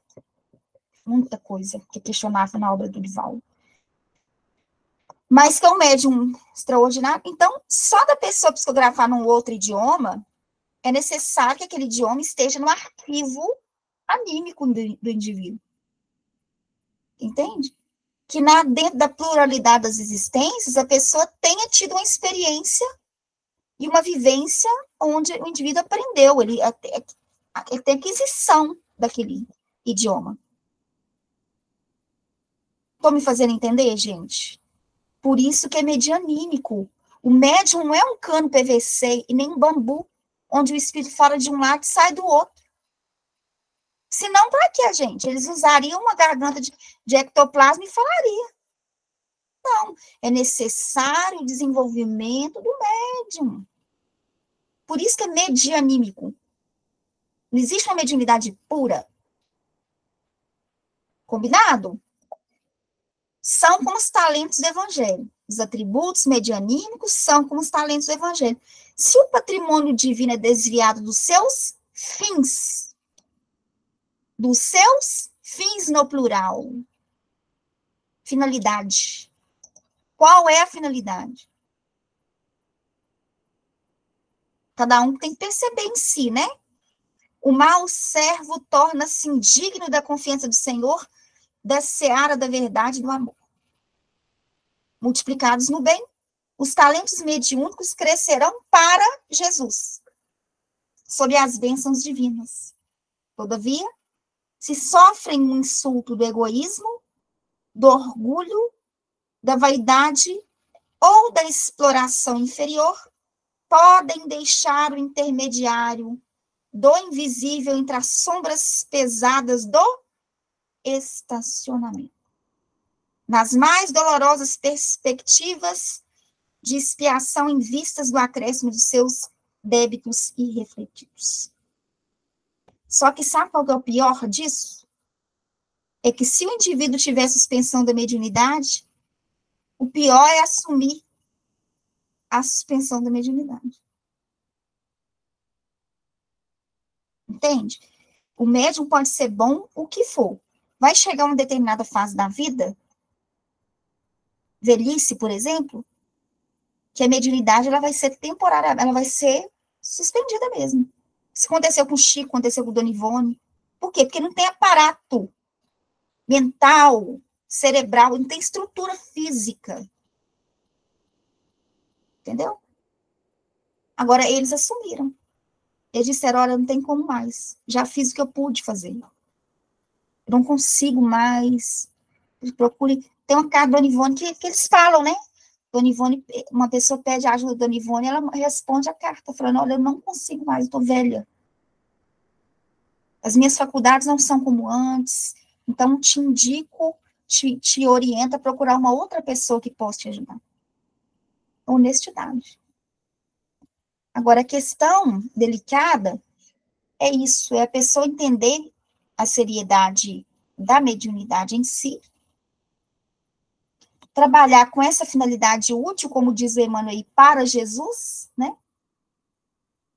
Muita coisa que é questionável na obra do Divaldo. mas que é um médium extraordinário. Então, só da pessoa psicografar num outro idioma, é necessário que aquele idioma esteja no arquivo anímico do indivíduo. Entende? Que dentro da pluralidade das existências, a pessoa tenha tido uma experiência e uma vivência onde o indivíduo aprendeu, ele tem aquisição daquele idioma. Estou me fazendo entender, gente? Por isso que é medianímico. O médium não é um cano PVC e nem um bambu, onde o espírito fala de um lado e sai do outro. Senão, para que, gente? Eles usariam uma garganta de ectoplasma e falariam. Não, é necessário o desenvolvimento do médium. Por isso que é medianímico. Não existe uma mediunidade pura. Combinado? São como os talentos do evangelho. Os atributos medianímicos são como os talentos do evangelho. Se o patrimônio divino é desviado dos seus fins no plural, finalidade. Qual é a finalidade? Cada um tem que perceber em si, né? O mau servo torna-se indigno da confiança do Senhor, da seara da verdade e do amor. Multiplicados no bem, os talentos mediúnicos crescerão para Jesus, sob as bênçãos divinas. Todavia, se sofrem um insulto do egoísmo, do orgulho, da vaidade ou da exploração inferior, podem deixar o intermediário do invisível entre as sombras pesadas do estacionamento. Nas mais dolorosas perspectivas de expiação em vistas do acréscimo de seus débitos irrefletidos. Só que sabe qual que é o pior disso? É que se o indivíduo tiver suspensão da mediunidade, o pior é assumir a suspensão da mediunidade. Entende? O médium pode ser bom o que for. Vai chegar uma determinada fase da vida, velhice, por exemplo, que a mediunidade ela vai ser temporária, ela vai ser suspendida mesmo. Isso aconteceu com o Chico, aconteceu com o Dona Ivone. Por quê? Porque não tem aparato mental, cerebral, não tem estrutura física. Entendeu? Agora, eles assumiram. Eles disseram, olha, não tem como mais. Já fiz o que eu pude fazer. Eu não consigo mais. Procure. Tem uma carta da Dona Ivone que eles falam, né? Dona Ivone, uma pessoa pede a ajuda da Dona Ivone, ela responde a carta, falando, olha, eu não consigo mais, eu tô velha. As minhas faculdades não são como antes, então te indico, te oriento a procurar uma outra pessoa que possa te ajudar. Honestidade. Agora, a questão delicada é isso, é a pessoa entender a seriedade da mediunidade em si, trabalhar com essa finalidade útil, como diz o Emmanuel, para Jesus, né?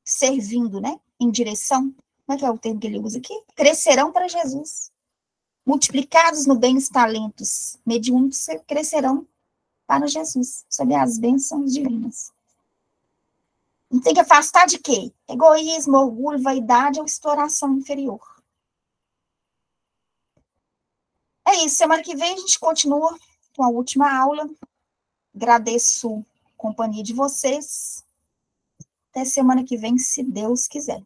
Servindo, né? Em direção, como é que é o termo que ele usa aqui? Crescerão para Jesus. Multiplicados no bem os talentos, mediúnicos crescerão para Jesus, sob as bênçãos divinas. Não tem que afastar de quê? Egoísmo, orgulho, vaidade ou exploração inferior. É isso, semana que vem a gente continua com a última aula. Agradeço a companhia de vocês. Até semana que vem, se Deus quiser.